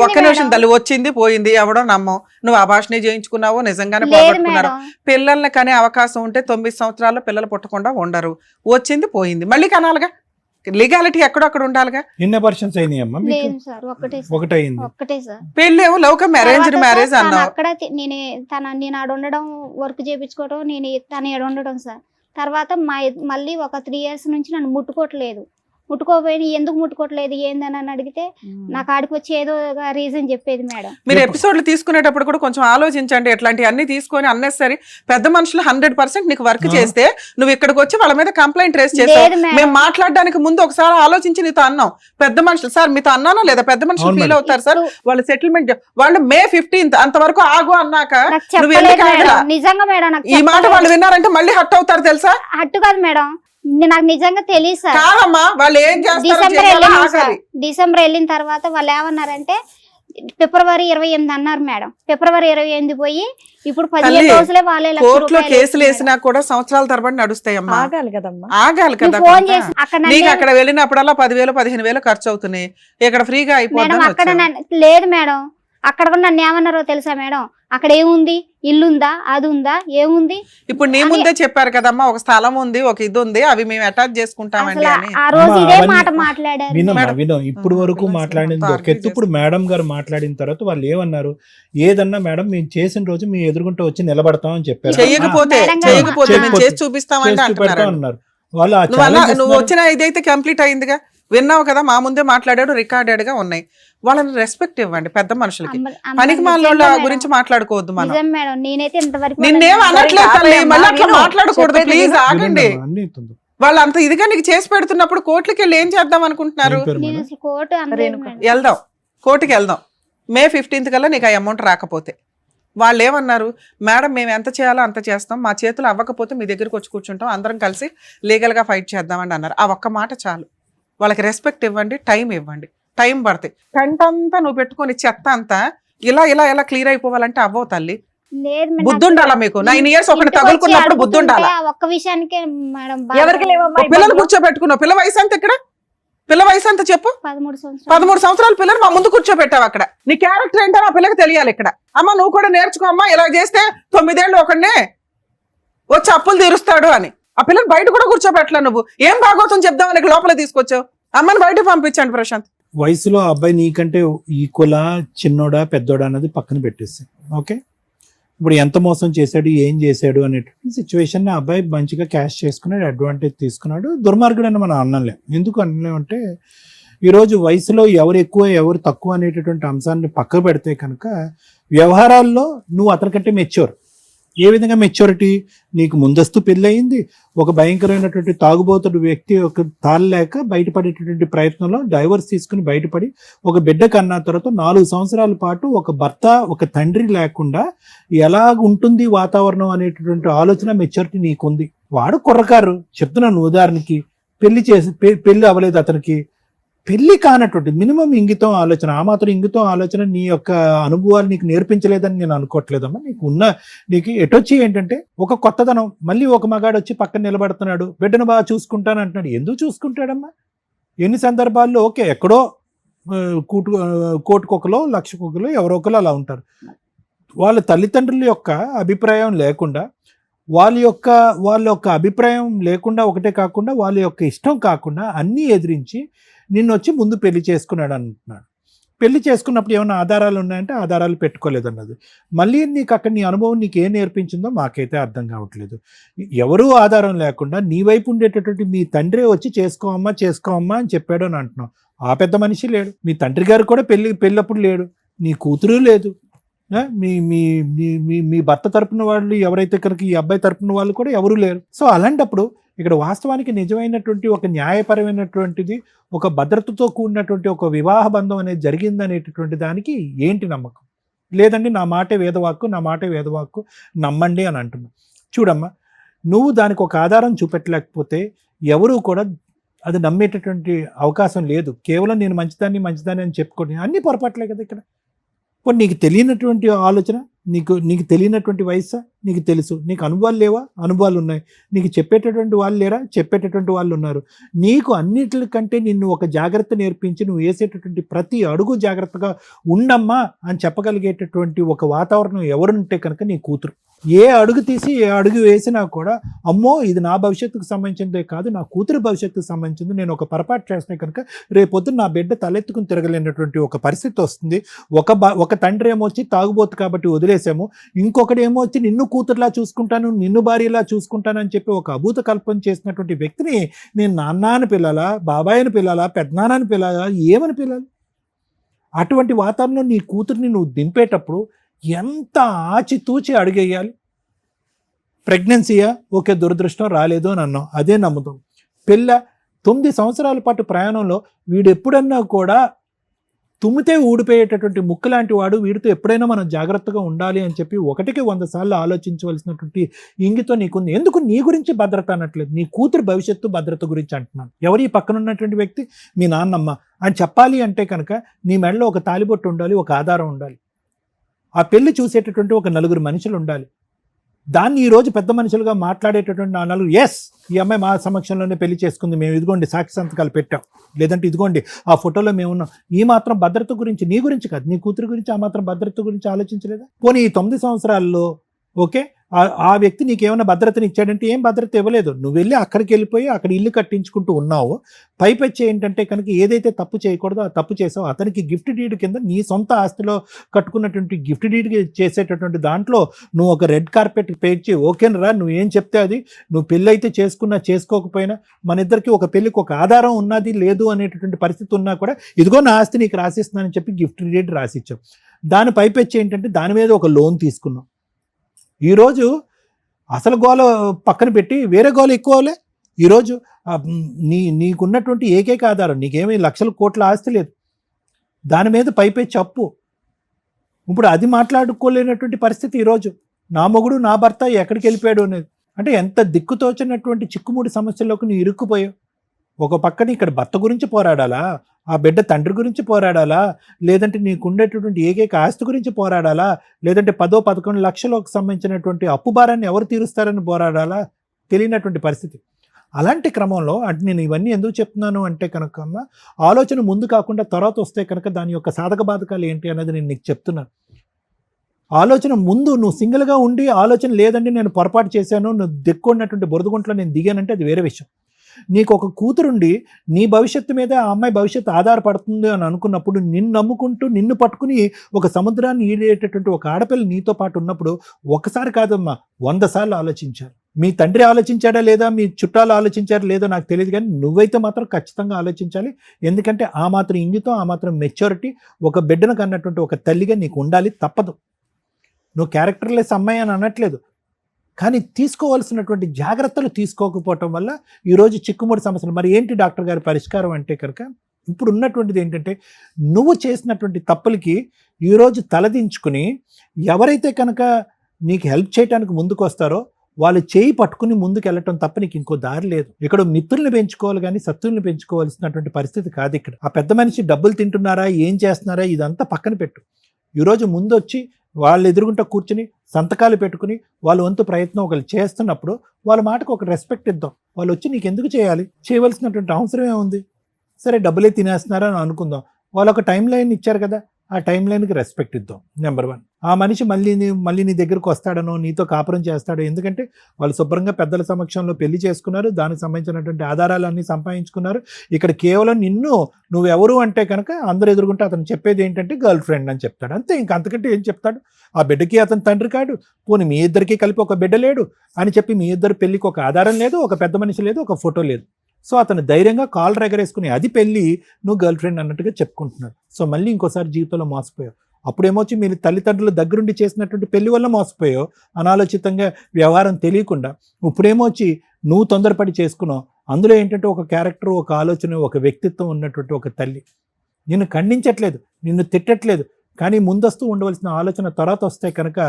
ఒక్క నిమిషం తల్లి, వచ్చింది పోయింది, ఎవడో నమ్మవు. నువ్వు అభాషణ చేయించుకున్నావో, నిజంగానే పోగొట్టుకున్నారో. పిల్లల్ని కనే అవకాశం ఉంటే 9 సంవత్సరాల్లో పిల్లలు పుట్టకుండా ఉండరు. వచ్చింది పోయింది, మళ్ళీ కనాలిగా. లీగాలిటీ ఎక్కడొక్కడ ఉండాలిగా. ఎన్ని పర్సన్స్ అయినాయమ్మా? ఒకటే సార్. పెళ్ళేమో లవ్ కమ్ అరేంజ్డ్ మ్యారేజ్ అన్నావు. అక్కడ నేను ఆడ ఉండడం, వర్క్ చేయించుకోవడం, నేను తను ఏడ ఉండడం సార్. తర్వాత మళ్ళీ ఒక 3 years నుంచి నన్ను ముట్టుకోపోయి ఎందుకు ముట్టుకోవట్లేదు ఏందని అడిగితే నాకు ఆడికి వచ్చి ఏదో రీజన్ చెప్పేది మేడం. మీరు ఎపిసోడ్లు తీసుకునేటప్పుడు కూడా కొంచెం ఆలోచించండి. ఇట్లాంటి అన్ని తీసుకొని అన్నెసరీ పెద్ద మనుషులు 100% నీకు వర్క్ చేస్తే నువ్వు ఇక్కడికి వచ్చి వాళ్ళ మీద కంప్లైంట్ రేస్ చేస్తావు. మేము మాట్లాడడానికి ముందు ఒకసారి ఆలోచించి నీతో అన్నాం. పెద్ద మనుషులు సార్ మీతో అన్నానా లేదా? పెద్ద మనుషులు ఫీల్ అవుతారు సార్. వాళ్ళు సెటిల్మెంట్ వాళ్ళు May 15th అంతవరకు ఆగు అన్నాక నిజంగా మేడం ఈ మాట వాళ్ళు విన్నారంటే మళ్ళీ హట్ అవుతారు తెలుసా? హట్టు కాదు మేడం, నాకు నిజంగా తెలియదు సార్. కాదమ్మా, వాళ్ళు ఏం చేస్తారు? డిసెంబర్ వెళ్ళిన తర్వాత వాళ్ళు ఏమన్నారంటే February 28 అన్నారు మేడం. February 28 పోయి ఇప్పుడు 15 రోజులే వాళ్ళే కోర్టులో కేసులు వేసినా కూడా సంవత్సరాల తరబడి నడుస్తాయమ్మా. ఆగాలి కదమ్మా, ఆగాలి కదా. ఫోన్ చేసి నీకు అక్కడ వెళ్ళినప్పుడల్లా 10,000 15,000 ఖర్చు అవుతున్నాయి. ఇక్కడ ఫ్రీగా అయిపోతుంది. అక్కడ లేదు మేడం, అక్కడ కూడా నన్ను ఏమన్నారో తెలుసా మేడం? అక్కడ ఏముంది, ఇల్లుందా, అది ఉందా, ఏముంది? ఇప్పుడు నీ ముందే చెప్పారు కదమ్మా, ఒక స్థలం ఉంది, ఒక ఇది ఉంది, అవి మేము అటాచ్ చేసుకుంటామండి అని. ఆ రోజు ఇదే మాట మాట్లాడారు. వినం ఇప్పుడు వరకు మాట్లాడింది ఒక ఎత్తు. ఇప్పుడు మేడం గారు మాట్లాడిన తర్వాత వాళ్ళు ఏమన్నారు? ఏదన్నా మేడం మేము చేసిన రోజు మీ ఎదురుగుంటూ వచ్చి నిలబడతాం అని చెప్పారు. చేయకపోతే మేము చేసి చూపిస్తామంటే అన్నారు. నువ్వు వచ్చిన ఇదైతే కంప్లీట్ అయిందిగా, విన్నావు కదా, మా ముందే మాట్లాడాడు, రికార్డెడ్ గా ఉన్నాయి. వాళ్ళని రెస్పెక్ట్ ఇవ్వండి. పెద్ద మనుషులకి పనికి మాలోళ్ళ గురించి మాట్లాడుకోవద్దు. మనం నిన్నేం అనట్లేదు, మళ్ళీ అట్లా మాట్లాడకూడదు ప్లీజ్, ఆగండి. వాళ్ళు అంత ఇదిగా నీకు చేసి పెడుతున్నప్పుడు కోర్టుకి వెళ్ళి ఏం చేద్దాం అనుకుంటున్నారు? వెళ్దాం, కోర్టుకి వెళ్దాం. May 15th కల్లా నీకు ఆ అమౌంట్ రాకపోతే. వాళ్ళు ఏమన్నారు? మేడం మేము ఎంత చేయాలో అంత చేస్తాం, మా చేతులు అవ్వకపోతే మీ దగ్గరకు వచ్చి కూర్చుంటాం, అందరం కలిసి లీగల్ గా ఫైట్ చేద్దామండి అన్నారు. ఆ ఒక్క మాట చాలు. వాళ్ళకి రెస్పెక్ట్ ఇవ్వండి, టైం ఇవ్వండి. టైం పడతాయి. టెంట్ అంతా నువ్వు పెట్టుకొని చెత్త అంతా ఇలా ఇలా ఇలా క్లియర్ అయిపోవాలంటే అవ్వవు తల్లి. బుద్ధి ఉండాలా మీకు? 9 years ఒకటి తగులుకున్నప్పుడు బుద్ధి ఉండాలా? ఒక్క విషయానికి ఎవరికి లేవమ్మా. పిల్లలు కూర్చోబెట్టుకున్నావు. పిల్ల వయసు ఎంత? ఇక్కడ పిల్ల వయసు ఎంత చెప్పు? 13 సంవత్సరాల పిల్లలు మా ముందు కూర్చోబెట్టావు. అక్కడ నీ క్యారెక్టర్ ఏంటో ఆ పిల్లకి తెలియాలి. ఇక్కడ అమ్మ నువ్వు కూడా నేర్చుకో అమ్మా, ఇలా చేస్తే 9 ఏళ్ళు ఒకడినే వచ్చి అప్పులు తీరుస్తాడు అని. ఆ పిల్లలు బయట కూడా కూర్చోబెట్టలే. నువ్వు ఏం బాగోతుందని చెప్దామని లోపల తీసుకొచ్చావు. అమ్మని బయట పంపించండి ప్రశాంత్. వయసులో అబ్బాయి నీకంటే ఈక్వలా, చిన్నోడా, పెద్దోడా అన్నది పక్కన పెట్టేసి, ఓకే, ఇప్పుడు ఎంత మోసం చేశాడు, ఏం చేశాడు అనేటువంటి సిచ్యువేషన్ ఆ అబ్బాయి మంచిగా క్యాష్ చేసుకున్నాడు, అడ్వాంటేజ్ తీసుకున్నాడు. దుర్మార్గుడు అని మనం అనలేం. ఎందుకు అనలేమంటే ఈరోజు వయసులో ఎవరు ఎక్కువ ఎవరు తక్కువ అనేటటువంటి అంశాన్ని పక్కకు పెడితే కనుక వ్యవహారాల్లో నువ్వు అతనికంటే మెచ్యూర్, ఏ విధంగా మెచ్యూరిటీ? నీకు ముందస్తు పెళ్ళయింది, ఒక భయంకరమైనటువంటి తాగుబోతుడు వ్యక్తి ఒక తాళలేక బయటపడేటటువంటి ప్రయత్నంలో డైవర్స్ తీసుకుని బయటపడి ఒక బిడ్డ కన్నా తర్వాత 4 సంవత్సరాల పాటు ఒక భర్త ఒక తండ్రి లేకుండా ఎలా ఉంటుంది వాతావరణం అనేటటువంటి ఆలోచన మెచ్యూరిటీ నీకుంది. వాడు కుర్రకారు చెప్తున్నాను ఉదాహరణకి, పెళ్లి అవ్వలేదు అతనికి, పెళ్లి కానటువంటి మినిమం ఇంగితం ఆలోచన, ఆ మాత్రం ఇంగితం ఆలోచన నీ యొక్క అనుభవాలు నీకు నేర్పించలేదని నేను అనుకోవట్లేదమ్మా. నీకు ఎటొచ్చి ఏంటంటే ఒక కొత్తదనం, మళ్ళీ ఒక మగాడు వచ్చి పక్కన నిలబడుతున్నాడు, బిడ్డను బాగా చూసుకుంటాను అంటున్నాడు. ఎందుకు చూసుకుంటాడమ్మా? ఎన్ని సందర్భాల్లో ఓకే ఎక్కడో కోటికొకలో లక్షకొకలో ఎవరో ఒకరు అలా ఉంటారు. వాళ్ళ తల్లిదండ్రుల యొక్క అభిప్రాయం లేకుండా వాళ్ళ యొక్క అభిప్రాయం లేకుండా ఒకటే కాకుండా వాళ్ళ యొక్క ఇష్టం కాకుండా అన్నీ ఎదిరించి నిన్ను వచ్చి ముందు పెళ్లి చేసుకున్నాడు అంటున్నాడు. పెళ్లి చేసుకున్నప్పుడు ఏమైనా ఆధారాలు ఉన్నాయంటే ఆధారాలు పెట్టుకోలేదన్నది. మళ్ళీ నీకు అక్కడ నీ అనుభవం నీకు ఏం నేర్పించిందో మాకైతే అర్థం కావట్లేదు. ఎవరూ ఆధారం లేకుండా నీ వైపు ఉండేటటువంటి మీ తండ్రే వచ్చి చేసుకోమ్మా అని చెప్పాడు అని అంటున్నావు. ఆ పెద్ద మనిషి లేడు, మీ తండ్రి గారు కూడా పెళ్ళప్పుడు లేడు, నీ కూతురు లేదు, మీ మీ మీ మీ భర్త తరపున వాళ్ళు ఎవరైతే కనుక ఈ అబ్బాయి తరపున వాళ్ళు కూడా ఎవరు లేరు. సో అలాంటప్పుడు ఇక్కడ వాస్తవానికి నిజమైనటువంటి ఒక న్యాయపరమైనటువంటిది ఒక భద్రతతో కూడినటువంటి ఒక వివాహ బంధం అనేది జరిగిందనేటటువంటి దానికి ఏంటి నమ్మకం? లేదండి నా మాటే వేదవాక్కు నమ్మండి అని అంటున్నా. చూడమ్మా, నువ్వు దానికి ఒక ఆధారం చూపెట్టలేకపోతే ఎవరు కూడా అది నమ్మేటటువంటి అవకాశం లేదు. కేవలం నేను మంచిదాన్ని అని చెప్పుకోండి, అన్ని పొరపాట్లే కదా ఇక్కడ. పోనీ నీకు తెలియనటువంటి ఆలోచన, నీకు తెలియనటువంటి వయస్సా? నీకు తెలుసు. నీకు అనుభవాలు లేవా? అనుభవాలు ఉన్నాయి. నీకు చెప్పేటటువంటి వాళ్ళు లేరా? చెప్పేటటువంటి వాళ్ళు ఉన్నారు. నీకు అన్నిటికంటే నిన్ను ఒక జాగ్రత్త నేర్పించి నువ్వు వేసేటటువంటి ప్రతి అడుగు జాగ్రత్తగా ఉండమ్మా అని చెప్పగలిగేటటువంటి ఒక వాతావరణం ఎవరుంటే కనుక నీ కూతురు. ఏ అడుగు తీసి ఏ అడుగు వేసినా కూడా అమ్మో ఇది నా భవిష్యత్తుకు సంబంధించిందే కాదు, నా కూతురు భవిష్యత్తుకు సంబంధించింది, నేను ఒక పొరపాటు చేస్తే కనుక రేపొద్దున నా బిడ్డ తలెత్తుకుని తిరగలేనటువంటి ఒక పరిస్థితి వస్తుంది. ఒక తండ్రి ఏమో వచ్చి తాగుబోతు కాబట్టి వదిలేసాము, ఇంకొకటి ఏమో వచ్చి నిన్ను కూతురులా చూసుకుంటాను, నిన్ను భార్యలా చూసుకుంటాను అని చెప్పి ఒక అభూత కల్పన చేసినటువంటి వ్యక్తిని నేను నాన్నని పిల్లాలా, బాబాయిని పిల్లాలా, పెద్దనాన్నని పిల్లాలా, ఏమని పిల్లాలి? అటువంటి వాతావరణంలో నీ కూతురిని నువ్వు దింపేటప్పుడు ఎంత ఆచితూచి అడిగేయాలి. ప్రెగ్నెన్సీయా? ఓకే, దురదృష్టం రాలేదు అని అన్నాం, అదే నమ్ముతాం. 9 సంవత్సరాల పాటు ప్రయాణంలో వీడు ఎప్పుడన్నా కూడా తుమ్మితే ఊడిపోయేటటువంటి ముక్కు లాంటి వాడు, వీడితో ఎప్పుడైనా మనం జాగ్రత్తగా ఉండాలి అని చెప్పి 100 సార్లు ఆలోచించవలసినటువంటి ఇంగితో నీకుంది. ఎందుకు నీ గురించి భద్రత అనట్లేదు, నీ కూతురు భవిష్యత్తు భద్రత గురించి అంటున్నాను. ఎవరి పక్కన ఉన్నటువంటి వ్యక్తి? మీ నాన్నమ్మ అని చెప్పాలి అంటే కనుక నీ మెడలో ఒక తాలిబొట్టు ఉండాలి, ఒక ఆధారం ఉండాలి, ఆ పెళ్లి చూసేటటువంటి ఒక 4 మనుషులు ఉండాలి. దాన్ని ఈరోజు పెద్ద మనుషులుగా మాట్లాడేటటువంటి 4 ఎస్ ఈ అమ్మాయి మా సమక్షంలోనే పెళ్లి చేసుకుంది, మేము ఇదిగోండి సాక్షి సంతకాలు పెట్టాం, లేదంటే ఇదిగోండి ఆ ఫోటోలో మేము ఉన్నాం. ఈ మాత్రం భద్రత గురించి, నీ గురించి కాదు, నీ కూతురు గురించి ఆ మాత్రం భద్రత గురించి ఆలోచించలేదా? పోనీ ఈ 9 సంవత్సరాల్లో ఓకే ఆ వ్యక్తి నీకేమైనా భద్రతని ఇచ్చాడంటే ఏం భద్రత ఇవ్వలేదు. నువ్వు వెళ్ళి అక్కడికి వెళ్ళిపోయి అక్కడ ఇల్లు కట్టించుకుంటూ ఉన్నావు. పైపెచ్చి ఏంటంటే కనుక ఏదైతే తప్పు చేయకూడదో ఆ తప్పు చేసావు. అతనికి గిఫ్ట్ డీడ్ కింద నీ సొంత ఆస్తిలో కట్టుకున్నటువంటి గిఫ్ట్ డీడ్ చేసేటటువంటి దాంట్లో నువ్వు ఒక రెడ్ కార్పెట్ పేర్చి ఓకేనరా నువ్వు ఏం చెప్తే అది, నువ్వు పెళ్ళి అయితే చేసుకున్నా చేసుకోకపోయినా మన ఇద్దరికి ఒక పెళ్ళికి ఒక ఆధారం ఉన్నది లేదు అనేటటువంటి పరిస్థితి ఉన్నా కూడా ఇదిగో నా ఆస్తి నీకు రాసిస్తున్నానని చెప్పి గిఫ్ట్ డీడ్ రాసిచ్చావు. దాని పైపెచ్చి ఏంటంటే దాని మీద ఒక లోన్ తీసుకున్నావు. ఈరోజు అసలు గోల పక్కన పెట్టి వేరే గోల ఎక్కువలే. ఈరోజు నీకున్నటువంటి ఏకైక ఆధారం, నీకేమీ లక్షల కోట్ల ఆస్తి లేదు, దాని మీద పైపెచ్చి అప్పు. ఇప్పుడు అది మాట్లాడుకోలేనటువంటి పరిస్థితి ఈరోజు. నా మొగుడు నా భర్త ఎక్కడికి వెళ్ళిపోయాడు అనేది. అంటే ఎంత దిక్కుతోచినటువంటి చిక్కుముడి సమస్యల్లోకి నువ్వు ఇరుక్కుపోయావు. ఒక పక్కన ఇక్కడ భర్త గురించి పోరాడాలా, ఆ బిడ్డ తండ్రి గురించి పోరాడాలా, లేదంటే నీకు ఉండేటటువంటి ఏకైక ఆస్తి గురించి పోరాడాలా, లేదంటే 10-11 లక్షలకు సంబంధించినటువంటి అప్పు భారాన్ని ఎవరు తీరుస్తారని పోరాడాలా, తెలియనటువంటి పరిస్థితి. అలాంటి క్రమంలో అంటే నేను ఇవన్నీ ఎందుకు చెప్తున్నాను అంటే కనుక ఆలోచన ముందు కాకుండా తర్వాత వస్తే కనుక దాని యొక్క సాధక బాధకాలు ఏంటి అనేది నేను నీకు చెప్తున్నాను. ఆలోచన ముందు నువ్వు సింగిల్గా ఉండి ఆలోచన లేదండి నేను పొరపాటు చేశాను, నువ్వు దిక్కున్నటువంటి బురదగుంట్లో నేను దిగానంటే అది వేరే విషయం. నీకు ఒక కూతురుండి నీ భవిష్యత్తు మీద ఆ అమ్మాయి భవిష్యత్తు ఆధారపడుతుంది అని అనుకున్నప్పుడు నిన్ను నమ్ముకుంటూ నిన్ను పట్టుకుని ఒక సముద్రాన్ని ఈడేటటువంటి ఒక ఆడపిల్ల నీతో పాటు ఉన్నప్పుడు ఒకసారి కాదమ్మా 100 సార్లు ఆలోచించారు. మీ తండ్రి ఆలోచించాడా లేదా, మీ చుట్టాలు ఆలోచించారా లేదో నాకు తెలియదు, కానీ నువ్వైతే మాత్రం ఖచ్చితంగా ఆలోచించాలి. ఎందుకంటే ఆ మాత్రం ఇంగితం, ఆ మాత్రం మెచ్యూరిటీ ఒక బిడ్డను కన్నటువంటి ఒక తల్లిగా నీకు ఉండాలి, తప్పదు. నువ్వు క్యారెక్టర్లెస్ అమ్మాయి అని అనట్లేదు, కానీ తీసుకోవాల్సినటువంటి జాగ్రత్తలు తీసుకోకపోవటం వల్ల ఈరోజు చిక్కుముడి సమస్యలు. మరి ఏంటి డాక్టర్ గారి పరిష్కారం అంటే కనుక, ఇప్పుడు ఉన్నటువంటిది ఏంటంటే, నువ్వు చేసినటువంటి తప్పులకి ఈరోజు తలదించుకుని ఎవరైతే కనుక నీకు హెల్ప్ చేయడానికి ముందుకు వస్తారో వాళ్ళు చేయి పట్టుకుని ముందుకు వెళ్ళటం తప్ప నీకు ఇంకో దారి లేదు. ఇక్కడ మిత్రుల్ని పెంచుకోవాలి కానీ శత్రువుల్ని పెంచుకోవాల్సినటువంటి పరిస్థితి కాదు ఇక్కడ. ఆ పెద్ద మనిషి డబ్బులు తింటున్నారా, ఏం చేస్తున్నారా, ఇదంతా పక్కన పెట్టు. ఈరోజు ముందు వచ్చి వాళ్ళు ఎదురుగుంటా కూర్చుని సంతకాలు పెట్టుకుని వాళ్ళ వంతు ప్రయత్నం ఒకళ్ళు చేస్తున్నప్పుడు వాళ్ళ మాటకు ఒక రెస్పెక్ట్ ఇద్దాం. వాళ్ళు వచ్చి నీకు ఎందుకు చేయాలి, చేయవలసినటువంటి అవసరం ఏముంది? సరే డబ్బులే తినేస్తున్నారని అనుకుందాం, వాళ్ళు ఒక టైం లైన్ ఇచ్చారు కదా, ఆ టైం లైన్కి రెస్పెక్ట్ ఇద్దాం. నెంబర్ 1. ఆ మనిషి మళ్ళీ నీ దగ్గరకు వస్తాడనో నీతో కాపురం చేస్తాడో, ఎందుకంటే వాళ్ళు శుభ్రంగా పెద్దల సమక్షంలో పెళ్లి చేసుకున్నారు, దానికి సంబంధించినటువంటి ఆధారాలన్నీ సంపాదించుకున్నారు. ఇక్కడ కేవలం నువ్వెవరు అంటే కనుక అందరూ ఎదుర్కొంటే అతను చెప్పేది ఏంటంటే గర్ల్ ఫ్రెండ్ అని చెప్తాడు, అంతే. ఇంకా అంతకంటే ఏం చెప్తాడు? ఆ బిడ్డకి అతను తండ్రి కాడు, పోనీ మీ ఇద్దరికి కలిపి ఒక బిడ్డ లేడు అని చెప్పి మీ ఇద్దరు పెళ్లికి ఒక ఆధారం లేదు, ఒక పెద్ద మనిషి లేదు, ఒక ఫోటో లేదు. సో అతను ధైర్యంగా కాలర్ ఎగరేసుకుని అది పెళ్ళి, నువ్వు గర్ల్ ఫ్రెండ్ అన్నట్టుగా చెప్పుకుంటున్నాడు. సో మళ్ళీ ఇంకోసారి జీవితంలో మోసపోయావు. అప్పుడేమొచ్చి మీరు తల్లిదండ్రుల దగ్గరుండి చేసినటువంటి పెళ్లి వల్ల మోసపోయావు, అనాలోచితంగా వ్యవహారం తెలియకుండా. ఇప్పుడేమొచ్చి నువ్వు తొందరపడి చేసుకున్నావు. అందులో ఏంటంటే ఒక క్యారెక్టర్, ఒక ఆలోచన, ఒక వ్యక్తిత్వం ఉన్నటువంటి ఒక తల్లి. నిన్ను ఖండించట్లేదు, నిన్ను తిట్టట్లేదు, కానీ ముందస్తూ ఉండవలసిన ఆలోచన తర్వాత వస్తే కనుక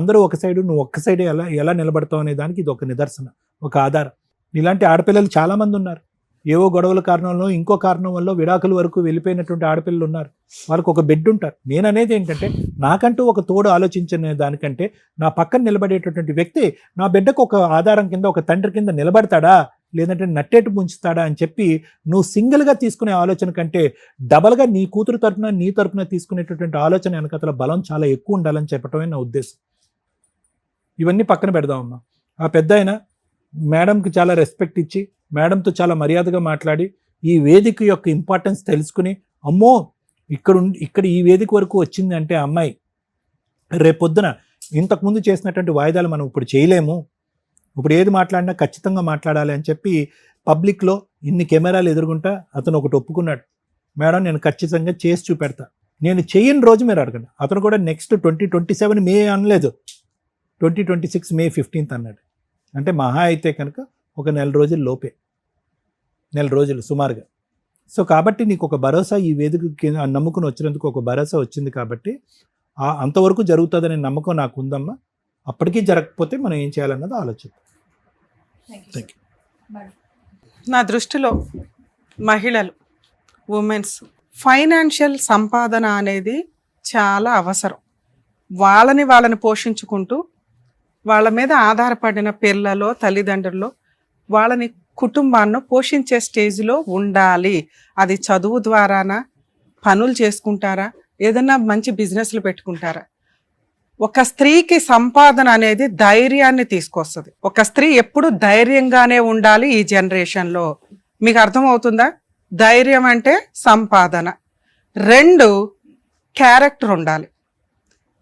అందరూ ఒక సైడు, నువ్వు ఒక్క సైడే ఎలా నిలబడతావు అనే దానికి ఇది ఒక నిదర్శనం, ఒక ఆధారం. ఇలాంటి ఆడపిల్లలు చాలామంది ఉన్నారు. ఏవో గొడవల కారణంలో, ఇంకో కారణం వల్ల విడాకుల వరకు వెళ్ళిపోయినటువంటి ఆడపిల్లలు ఉన్నారు. వాళ్ళకు ఒక బెడ్ ఉంటారు. నేను అనేది ఏంటంటే, నాకంటూ ఒక తోడు ఆలోచించిన దానికంటే నా పక్కన నిలబడేటటువంటి వ్యక్తి నా బిడ్డకు ఒక ఆధారం కింద, ఒక తండ్రి కింద నిలబడతాడా, లేదంటే నట్టేటు ముంచుతాడా అని చెప్పి నువ్వు సింగిల్గా తీసుకునే ఆలోచన కంటే డబల్గా నీ కూతురు తరపున, నీ తరపున తీసుకునేటటువంటి ఆలోచన వెనకతల బలం చాలా ఎక్కువ ఉండాలని చెప్పడమే నా ఉద్దేశం. ఇవన్నీ పక్కన పెడదామమ్మా. ఆ పెద్ద ఆయన మేడంకి చాలా రెస్పెక్ట్ ఇచ్చి, మేడంతో చాలా మర్యాదగా మాట్లాడి, ఈ వేదిక యొక్క ఇంపార్టెన్స్ తెలుసుకుని, అమ్మో ఇక్కడ ఈ వేదిక వరకు వచ్చింది అంటే అమ్మాయి రేపొద్దున ఇంతకుముందు చేసినటువంటి వాయిదాలు మనం ఇప్పుడు చేయలేము, ఇప్పుడు ఏది మాట్లాడినా ఖచ్చితంగా మాట్లాడాలి అని చెప్పి పబ్లిక్లో ఇన్ని కెమెరాలు ఎదురుగుంటా అతను ఒకటి ఒప్పుకున్నాడు. మేడం నేను ఖచ్చితంగా చేసి చూపెడతా, నేను చేయని రోజు మీరు అడగండి. అతను కూడా నెక్స్ట్ 2027 మే అనలేదు, 2026 మే 15 అన్నాడు. అంటే మహా అయితే కనుక ఒక 4 రోజుల లోపే, 4 రోజులు సుమారుగా. సో కాబట్టి నీకు ఒక భరోసా, ఈ వేదికకి నమ్ముకుని వచ్చినందుకు ఒక భరోసా వచ్చింది కాబట్టి అంతవరకు జరుగుతుందనే నమ్మకం నాకు ఉందమ్మా. అప్పటికీ జరగకపోతే మనం ఏం చేయాలన్నది ఆలోచిద్దాం. Thank you. నా దృష్టిలో మహిళలు, ఉమెన్స్ ఫైనాన్షియల్ సంపాదన అనేది చాలా అవసరం. వాళ్ళని పోషించుకుంటూ వాళ్ళ మీద ఆధారపడిన పిల్లలో, తల్లిదండ్రుల్లో వాళ్ళని, కుటుంబాన్ని పోషించే స్టేజ్లో ఉండాలి. అది చదువు ద్వారానా, పనులు చేసుకుంటారా, ఏదన్నా మంచి బిజినెస్లు పెట్టుకుంటారా. ఒక స్త్రీకి సంపాదన అనేది ధైర్యాన్ని తీసుకొస్తుంది. ఒక స్త్రీ ఎప్పుడు ధైర్యంగానే ఉండాలి ఈ జనరేషన్లో. మీకు అర్థమవుతుందా? ధైర్యం అంటే సంపాదన. 2 క్యారెక్టర్ ఉండాలి.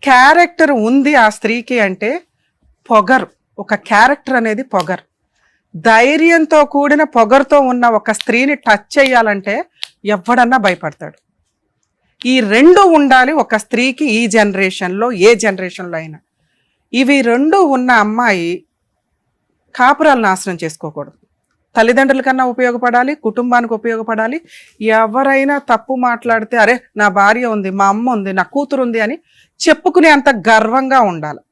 క్యారెక్టర్ ఉంది ఆ స్త్రీకి అంటే పొగరు. ఒక క్యారెక్టర్ అనేది పొగరు. ధైర్యంతో కూడిన పొగరుతో ఉన్న ఒక స్త్రీని టచ్ చేయాలంటే ఎవడన్నా భయపడతాడు. ఈ 2 ఉండాలి ఒక స్త్రీకి ఈ జనరేషన్లో, ఏ జనరేషన్లో అయినా. ఇవి 2 ఉన్న అమ్మాయి కాపురాలు నాశనం చేసుకోకూడదు. తల్లిదండ్రుల కన్నా ఉపయోగపడాలి, కుటుంబానికి ఉపయోగపడాలి. ఎవరైనా తప్పు మాట్లాడితే అరే నా భార్య ఉంది, మా అమ్మ ఉంది, నా కూతురు ఉంది అని చెప్పుకునే అంత గర్వంగా ఉండాలి.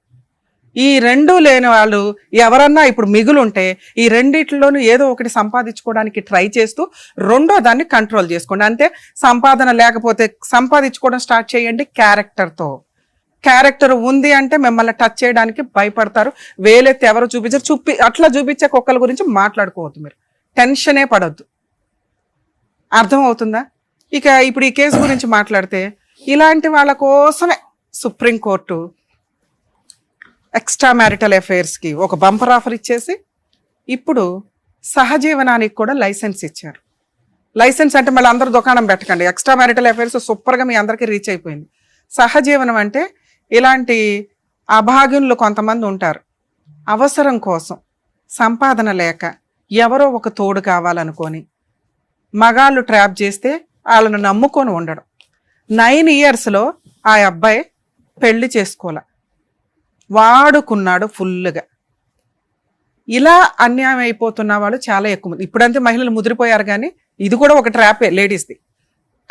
ఈ 2 లేని వాళ్ళు ఎవరన్నా ఇప్పుడు మిగులుంటే ఈ రెండిట్లోనూ ఏదో ఒకటి సంపాదించుకోవడానికి ట్రై చేస్తూ రెండో దాన్ని కంట్రోల్ చేసుకోండి. అంతే. సంపాదన లేకపోతే సంపాదించుకోవడం స్టార్ట్ చేయండి క్యారెక్టర్తో. క్యారెక్టర్ ఉంది అంటే మిమ్మల్ని టచ్ చేయడానికి భయపడతారు. వేలెత్తి ఎవరు చూపించారు, అట్లా చూపించే కుక్కల గురించి మాట్లాడుకోవద్దు. మీరు టెన్షనే పడొద్దు. అర్థమవుతుందా? ఇక ఇప్పుడు ఈ కేసు గురించి మాట్లాడితే ఇలాంటి వాళ్ళ కోసమే సుప్రీంకోర్టు ఎక్స్ట్రా మ్యారిటల్ అఫైర్స్కి ఒక బంపర్ ఆఫర్ ఇచ్చేసి ఇప్పుడు సహజీవనానికి కూడా లైసెన్స్ ఇచ్చారు. లైసెన్స్ అంటే మళ్ళీ అందరూ దుకాణం పెట్టకండి. ఎక్స్ట్రా మ్యారిటల్ అఫైర్స్ సూపర్గా మీ అందరికీ రీచ్ అయిపోయింది. సహజీవనం అంటే ఇలాంటి అభాగ్యులు కొంతమంది ఉంటారు, అవసరం కోసం సంపాదన లేక ఎవరో ఒక తోడు కావాలనుకొని మగాళ్ళు ట్రాప్ చేస్తే వాళ్ళను నమ్ముకొని ఉండడం. 9 ఇయర్స్లో ఆ అబ్బాయి పెళ్లి చేసుకోలే, వాడుకున్నాడు ఫుల్గా. ఇలా అన్యాయం అయిపోతున్న వాళ్ళు చాలా ఎక్కువ మంది. ఇప్పుడంతే మహిళలు ముదిరిపోయారు, కానీ ఇది కూడా ఒక ట్రాపే లేడీస్ది.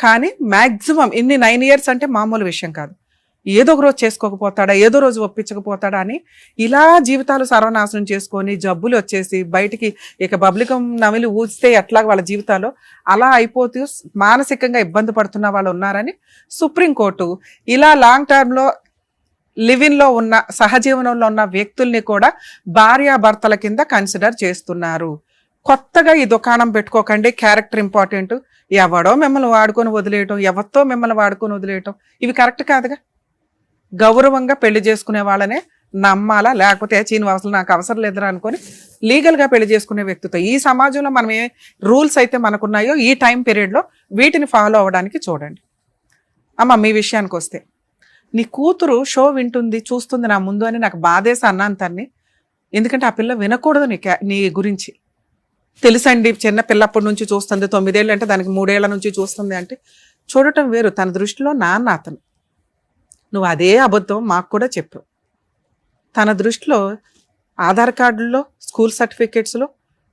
కానీ మ్యాక్సిమం ఇన్ని 9 years అంటే మామూలు విషయం కాదు. ఏదో ఒక రోజు చేసుకోకపోతాడా, ఏదో రోజు ఒప్పించకపోతాడా అని ఇలా జీవితాలు సర్వనాశనం చేసుకొని జబ్బులు వచ్చేసి బయటికి ఇక బబ్లికం నమిలి ఊస్తే ఎట్లాగ వాళ్ళ జీవితాలు అలా అయిపోతూ మానసికంగా ఇబ్బంది పడుతున్న వాళ్ళు ఉన్నారని సుప్రీంకోర్టు ఇలా లాంగ్ టర్మ్లో లివిన్లో ఉన్న సహజీవనంలో ఉన్న వ్యక్తుల్ని కూడా భార్యాభర్తల కింద కన్సిడర్ చేస్తున్నారు. కొత్తగా ఈ దుకాణం పెట్టుకోకండి, క్యారెక్టర్ ఇంపార్టెంట్, ఎవడో మిమ్మల్ని వాడుకొని వదిలేయటం, ఎవరితో మిమ్మల్ని వాడుకొని వదిలేయటం ఇవి కరెక్ట్ కాదుగా. గౌరవంగా పెళ్లి చేసుకునే వాళ్ళనే నమ్మాలా, లేకపోతే చీని అసలు నాకు అవసరం లేదురా అనుకొని లీగల్గా పెళ్లి చేసుకునే వ్యక్తితో ఈ సమాజంలో మనం ఏ రూల్స్ అయితే మనకున్నాయో ఈ టైం పీరియడ్లో వీటిని ఫాలో అవ్వడానికి చూడండి. అమ్మ మీ విషయానికి వస్తే, నీ కూతురు షో వింటుంది చూస్తుంది నా ముందు అని నాకు బాధేసి అన్నాను తన్ని. ఎందుకంటే ఆ పిల్ల వినకూడదు నీ గురించి. తెలుసండి, చిన్న పిల్లప్పటి నుంచి చూస్తుంది, 9 ఏళ్ళు అంటే దానికి 3 ఏళ్ల నుంచి చూస్తుంది అంటే చూడటం వేరు. తన దృష్టిలో నాన్న అతను. నువ్వు అదే అబద్ధం మాకు కూడా చెప్పు. తన దృష్టిలో ఆధార్ కార్డుల్లో, స్కూల్ సర్టిఫికేట్స్లో,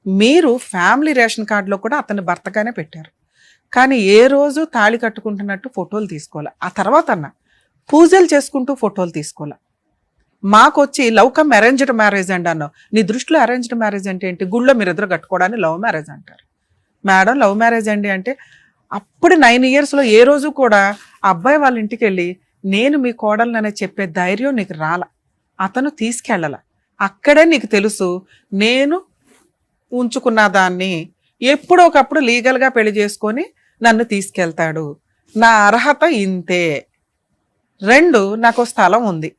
మీరు ఫ్యామిలీ రేషన్ కార్డులో కూడా అతన్ని భర్తగానే పెట్టారు. కానీ ఏ రోజు తాళి కట్టుకుంటున్నట్టు ఫోటోలు తీసుకోవాలి. ఆ తర్వాత అన్న పూజలు చేసుకుంటూ ఫోటోలు తీసుకోవాలి. మాకొచ్చి లవ్ కమ్ అరేంజ్డ్ మ్యారేజ్ అండి అన్నావు. నీ దృష్టిలో అరేంజ్డ్ మ్యారేజ్ అంటే ఏంటి? గుళ్ళో మీరిద్దరు కట్టుకోవడాన్ని లవ్ మ్యారేజ్ అంటారు. మేడం లవ్ మ్యారేజ్ అండి అంటే అప్పుడు 9 yearsలో ఏ రోజు కూడా ఆ అబ్బాయి వాళ్ళ ఇంటికి వెళ్ళి నేను మీ కోడలననే చెప్పే ధైర్యం నీకు రాల. అతను తీసుకెళ్ళాల. అక్కడే నీకు తెలుసు నేను ఉంచుకున్న దాన్ని ఎప్పుడో ఒకప్పుడు లీగల్గా పెళ్లి చేసుకొని నన్ను తీసుకెళ్తాడు, నా అర్హత ఇంతే. 2 నాకు స్థలం ఉంది,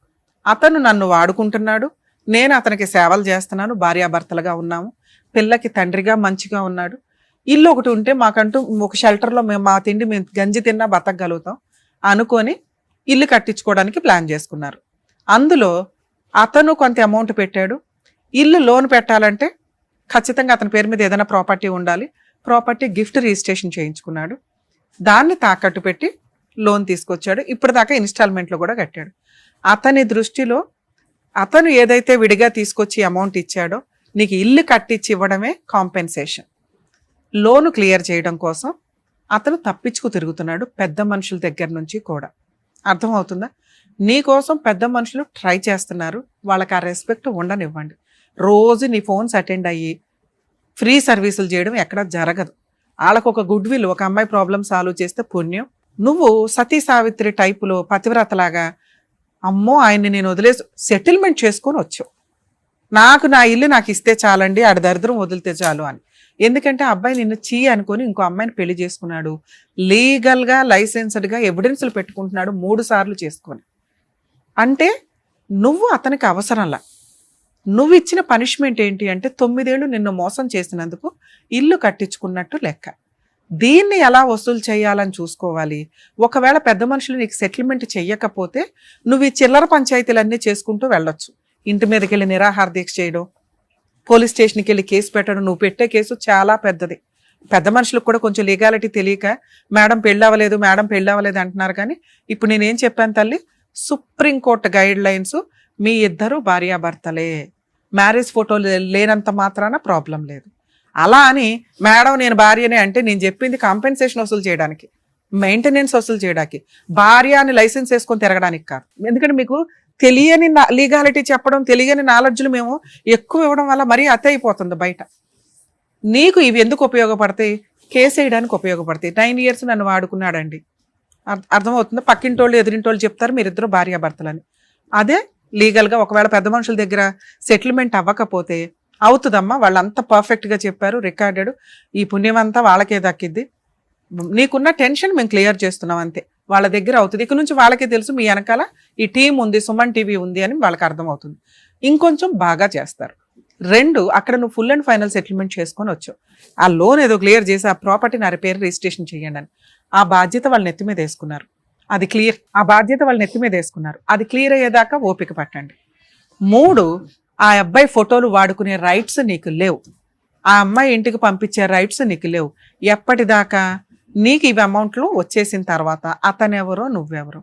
అతను నన్ను వాడుకుంటున్నాడు, నేను అతనికి సేవలు చేస్తున్నాను, భార్యాభర్తలుగా ఉన్నాము, పిల్లకి తండ్రిగా మంచిగా ఉన్నాడు, ఇల్లు ఒకటి ఉంటే మాకంటూ ఒక షెల్టర్లో మేము మా తిండి మేము గంజి తిన్నా బతకగలుగుతాం అనుకొని ఇల్లు కట్టించుకోవడానికి ప్లాన్ చేసుకున్నారు. అందులో అతను కొంత అమౌంట్ పెట్టాడు. ఇల్లు లోన్ పెట్టాలంటే ఖచ్చితంగా అతని పేరు మీద ఏదైనా ప్రాపర్టీ ఉండాలి. ప్రాపర్టీ గిఫ్ట్ రిజిస్ట్రేషన్ చేయించుకున్నాడు. దాన్ని తాకట్టు పెట్టి లోన్ తీసుకొచ్చాడు. ఇప్పటిదాకా ఇన్స్టాల్మెంట్లో కూడా కట్టాడు. అతని దృష్టిలో అతను ఏదైతే విడిగా తీసుకొచ్చి అమౌంట్ ఇచ్చాడో నీకు ఇల్లు కట్టించి ఇవ్వడమే కాంపెన్సేషన్. లోను క్లియర్ చేయడం కోసం అతను తప్పించుకు తిరుగుతున్నాడు పెద్ద మనుషుల దగ్గర నుంచి కూడా. అర్థమవుతుందా? నీ కోసం పెద్ద మనుషులు ట్రై చేస్తున్నారు. వాళ్ళకి ఆ రెస్పెక్ట్ ఉండనివ్వండి. రోజు నీ ఫోన్స్ అటెండ్ అయ్యి ఫ్రీ సర్వీసులు చేయడం ఎక్కడ జరగదు. వాళ్ళకు ఒక గుడ్ విల్, ఒక అమ్మాయి ప్రాబ్లం సాల్వ్ చేస్తే పుణ్యం. నువ్వు సతీ సావిత్రి టైపులో పతివ్రతలాగా అమ్మో ఆయన్ని నేను వదిలేసి సెటిల్మెంట్ చేసుకొని వచ్చావు, నాకు నా ఇల్లు నాకు ఇస్తే చాలండి, ఆడ దరిద్రం వదిలితే చాలు అని. ఎందుకంటే అబ్బాయి నిన్ను చీ అనుకొని ఇంకో అమ్మాయిని పెళ్లి చేసుకున్నాడు. లీగల్గా లైసెన్స్డ్గా ఎవిడెన్స్లు పెట్టుకుంటున్నాడు 3 సార్లు చేసుకొని. అంటే నువ్వు అతనికి అవసరంలా. నువ్వు ఇచ్చిన పనిష్మెంట్ ఏంటి అంటే 9 ఏళ్ళు నిన్ను మోసం చేసినందుకు ఇల్లు కట్టించుకున్నట్టు లెక్క. దీన్ని ఎలా వసూలు చేయాలని చూసుకోవాలి. ఒకవేళ పెద్ద మనుషులు నీకు సెటిల్మెంట్ చెయ్యకపోతే నువ్వు ఈ చిల్లర పంచాయతీలన్నీ చేసుకుంటూ వెళ్ళొచ్చు. ఇంటి మీదకి వెళ్ళి నిరాహార దీక్ష చేయడం, పోలీస్ స్టేషన్కి వెళ్ళి కేసు పెట్టడం. నువ్వు పెట్టే కేసు చాలా పెద్దది. పెద్ద మనుషులకు కూడా కొంచెం లీగాలిటీ తెలియక మేడం పెళ్ళవలేదు మేడం పెళ్ళవలేదు అంటున్నారు. కానీ ఇప్పుడు నేనేం చెప్పాను తల్లి, సుప్రీంకోర్టు గైడ్ లైన్స్, మీ ఇద్దరు భార్యాభర్తలే, మ్యారేజ్ ఫోటోలు లేనంత మాత్రాన ప్రాబ్లం లేదు. అలా అని మేడం నేను భార్యనే అంటే నేను చెప్పింది కాంపెన్సేషన్ వసూలు చేయడానికి, మెయింటెనెన్స్ వసూలు చేయడానికి, భార్య అని లైసెన్స్ వేసుకొని తిరగడానికి కాదు. ఎందుకంటే మీకు తెలియని లీగాలిటీ చెప్పడం, తెలియని నాలెడ్జ్లు మేము ఎక్కువ ఇవ్వడం వల్ల మరీ అతి అయిపోతుంది బయట. నీకు ఇవి ఎందుకు ఉపయోగపడతాయి? కేసు వేయడానికి ఉపయోగపడతాయి. 9 years నన్ను వాడుకున్నాడండి, అర్థమవుతుంది. పక్కింటోళ్ళు ఎదురింటోళ్ళు చెప్తారు మీరిద్దరు భార్యాభర్తలని. అదే లీగల్గా ఒకవేళ పెద్ద మనుషుల దగ్గర సెటిల్మెంట్ అవ్వకపోతే అవుతుందమ్మా, వాళ్ళంతా పర్ఫెక్ట్గా చెప్పారు, రికార్డెడ్, ఈ పుణ్యం అంతా వాళ్ళకే దక్కిద్ది, నీకున్న టెన్షన్ మేము క్లియర్ చేస్తున్నాం అంతే, వాళ్ళ దగ్గర అవుతుంది. ఇక నుంచి వాళ్ళకే తెలుసు మీ వెనకాల ఈ టీం ఉంది, సుమన్ టీవీ ఉంది అని వాళ్ళకి అర్థమవుతుంది. ఇంకొంచెం బాగా చేస్తారు. 2 అక్కడ నువ్వు ఫుల్ అండ్ ఫైనల్ సెటిల్మెంట్ చేసుకొని వచ్చావు. ఆ లోన్ ఏదో క్లియర్ చేసి ఆ ప్రాపర్టీ నా పేరు రిజిస్ట్రేషన్ చేయండి అని ఆ బాధ్యత వాళ్ళ నెత్తి మీద వేసుకున్నారు. అది క్లియర్, ఆ బాధ్యత వాళ్ళ నెత్తి మీద వేసుకున్నారు. అది క్లియర్ అయ్యేదాకా ఓపిక పట్టండి. 3 ఆ అబ్బాయి ఫోటోలు వాడుకునే రైట్స్ నీకు లేవు. ఆ అమ్మాయి ఇంటికి పంపించే రైట్స్ నీకు లేవు. ఎప్పటిదాకా? నీకు ఇవి అమౌంట్లు వచ్చేసిన తర్వాత అతనెవరో నువ్వెవరో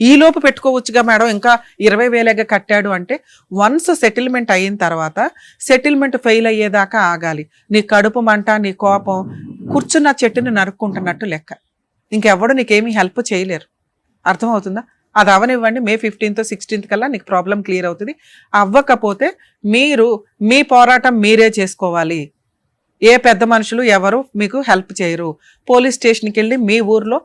ఈ లోపు పెట్టుకోవచ్చుగా మేడం, ఇంకా 20,000 కట్టాడు అంటే వన్స్ సెటిల్మెంట్ అయిన తర్వాత సెటిల్మెంట్ ఫెయిల్ అయ్యేదాకా ఆగాలి. నీ కడుపు మంట, నీ కోపం కూర్చున్న చెట్టుని నరుక్కుంటున్నట్టు లెక్క. ఇంకెవడు నీకేమీ హెల్ప్ చేయలేరు. అర్థమవుతుందా? అది అవనివ్వండి. May 15th 16th కల్లా నీకు ప్రాబ్లం క్లియర్ అవుతుంది. అవ్వకపోతే మీరు మీ పోరాటం మీరే చేసుకోవాలి. ఏ పెద్ద మనుషులు ఎవరు మీకు హెల్ప్ చేయరు. పోలీస్ స్టేషన్కి వెళ్ళి మీ ఊర్లో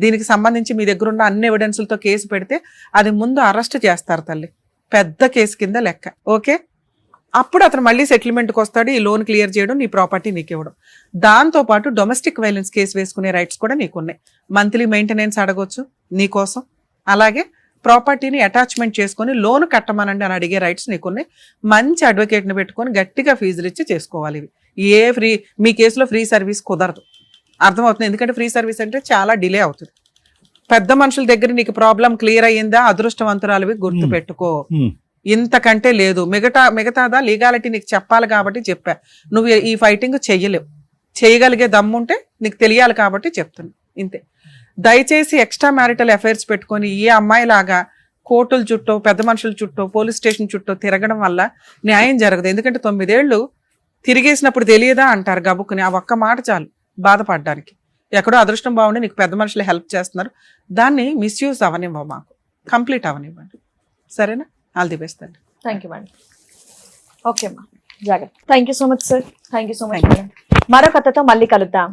దీనికి సంబంధించి మీ దగ్గర ఉన్న అన్ని ఎవిడెన్స్లతో కేసు పెడితే అది ముందు అరెస్ట్ చేస్తారు తల్లి, పెద్ద కేసు కింద లెక్క. ఓకే, అప్పుడు అతను మళ్ళీ సెటిల్మెంట్కి వస్తాడు, ఈ లోన్ క్లియర్ చేయడం, నీ ప్రాపర్టీ నీకు ఇవ్వడం. దాంతోపాటు డొమెస్టిక్ వైలెన్స్ కేసు వేసుకునే రైట్స్ కూడా నీకున్నాయి. మంత్లీ మెయింటెనెన్స్ అడగొచ్చు నీకోసం. అలాగే ప్రాపర్టీని అటాచ్మెంట్ చేసుకొని లోన్ కట్టమనండి అని అడిగే రైట్స్ నీకున్నాయి. మంచి అడ్వకేట్ని పెట్టుకొని గట్టిగా ఫీజులు ఇచ్చి చేసుకోవాలి. ఇవి మీ కేసులో ఫ్రీ సర్వీస్ కుదరదు. అర్థమవుతుంది? ఎందుకంటే ఫ్రీ సర్వీస్ అంటే చాలా డిలే అవుతుంది. పెద్ద మనుషుల దగ్గర నీకు ప్రాబ్లం క్లియర్ అయ్యిందా, అదృష్టవంతురాలివి, గుర్తు పెట్టుకో. ఇంతకంటే లేదు. మిగతాదా లీగాలిటీ నీకు చెప్పాలి కాబట్టి చెప్పా. నువ్వు ఈ ఫైటింగ్ చెయ్యలేవు. చేయగలిగే దమ్ముంటే నీకు తెలియాలి కాబట్టి చెప్తున్నా, ఇంతే. దయచేసి ఎక్స్ట్రా మ్యారిటల్ అఫైర్స్ పెట్టుకొని ఈ అమ్మాయిలాగా కోర్టుల చుట్టూ, పెద్ద మనుషుల చుట్టూ, పోలీస్ స్టేషన్ చుట్టూ తిరగడం వల్ల న్యాయం జరగదు. ఎందుకంటే 9 ఏళ్ళు తిరిగేసినప్పుడు తెలియదా అంటారు గబుక్కుని. ఆ ఒక్క మాట చాలు బాధపడడానికి. ఎక్కడో అదృష్టం బాగుండి నీకు పెద్ద మనుషులు హెల్ప్ చేస్తున్నారు, దాన్ని మిస్యూజ్ అవనివ్వ, మాకు కంప్లీట్ అవనివ్వండి. సరేనా? ఆల్ ది బెస్ట్ అండి. Thank you madam. ఓకే అమ్మా, జాగ్రత్త. Thank you so much sir. Thank you so much madam. మరో కథతో మళ్ళీ కలుద్దాం.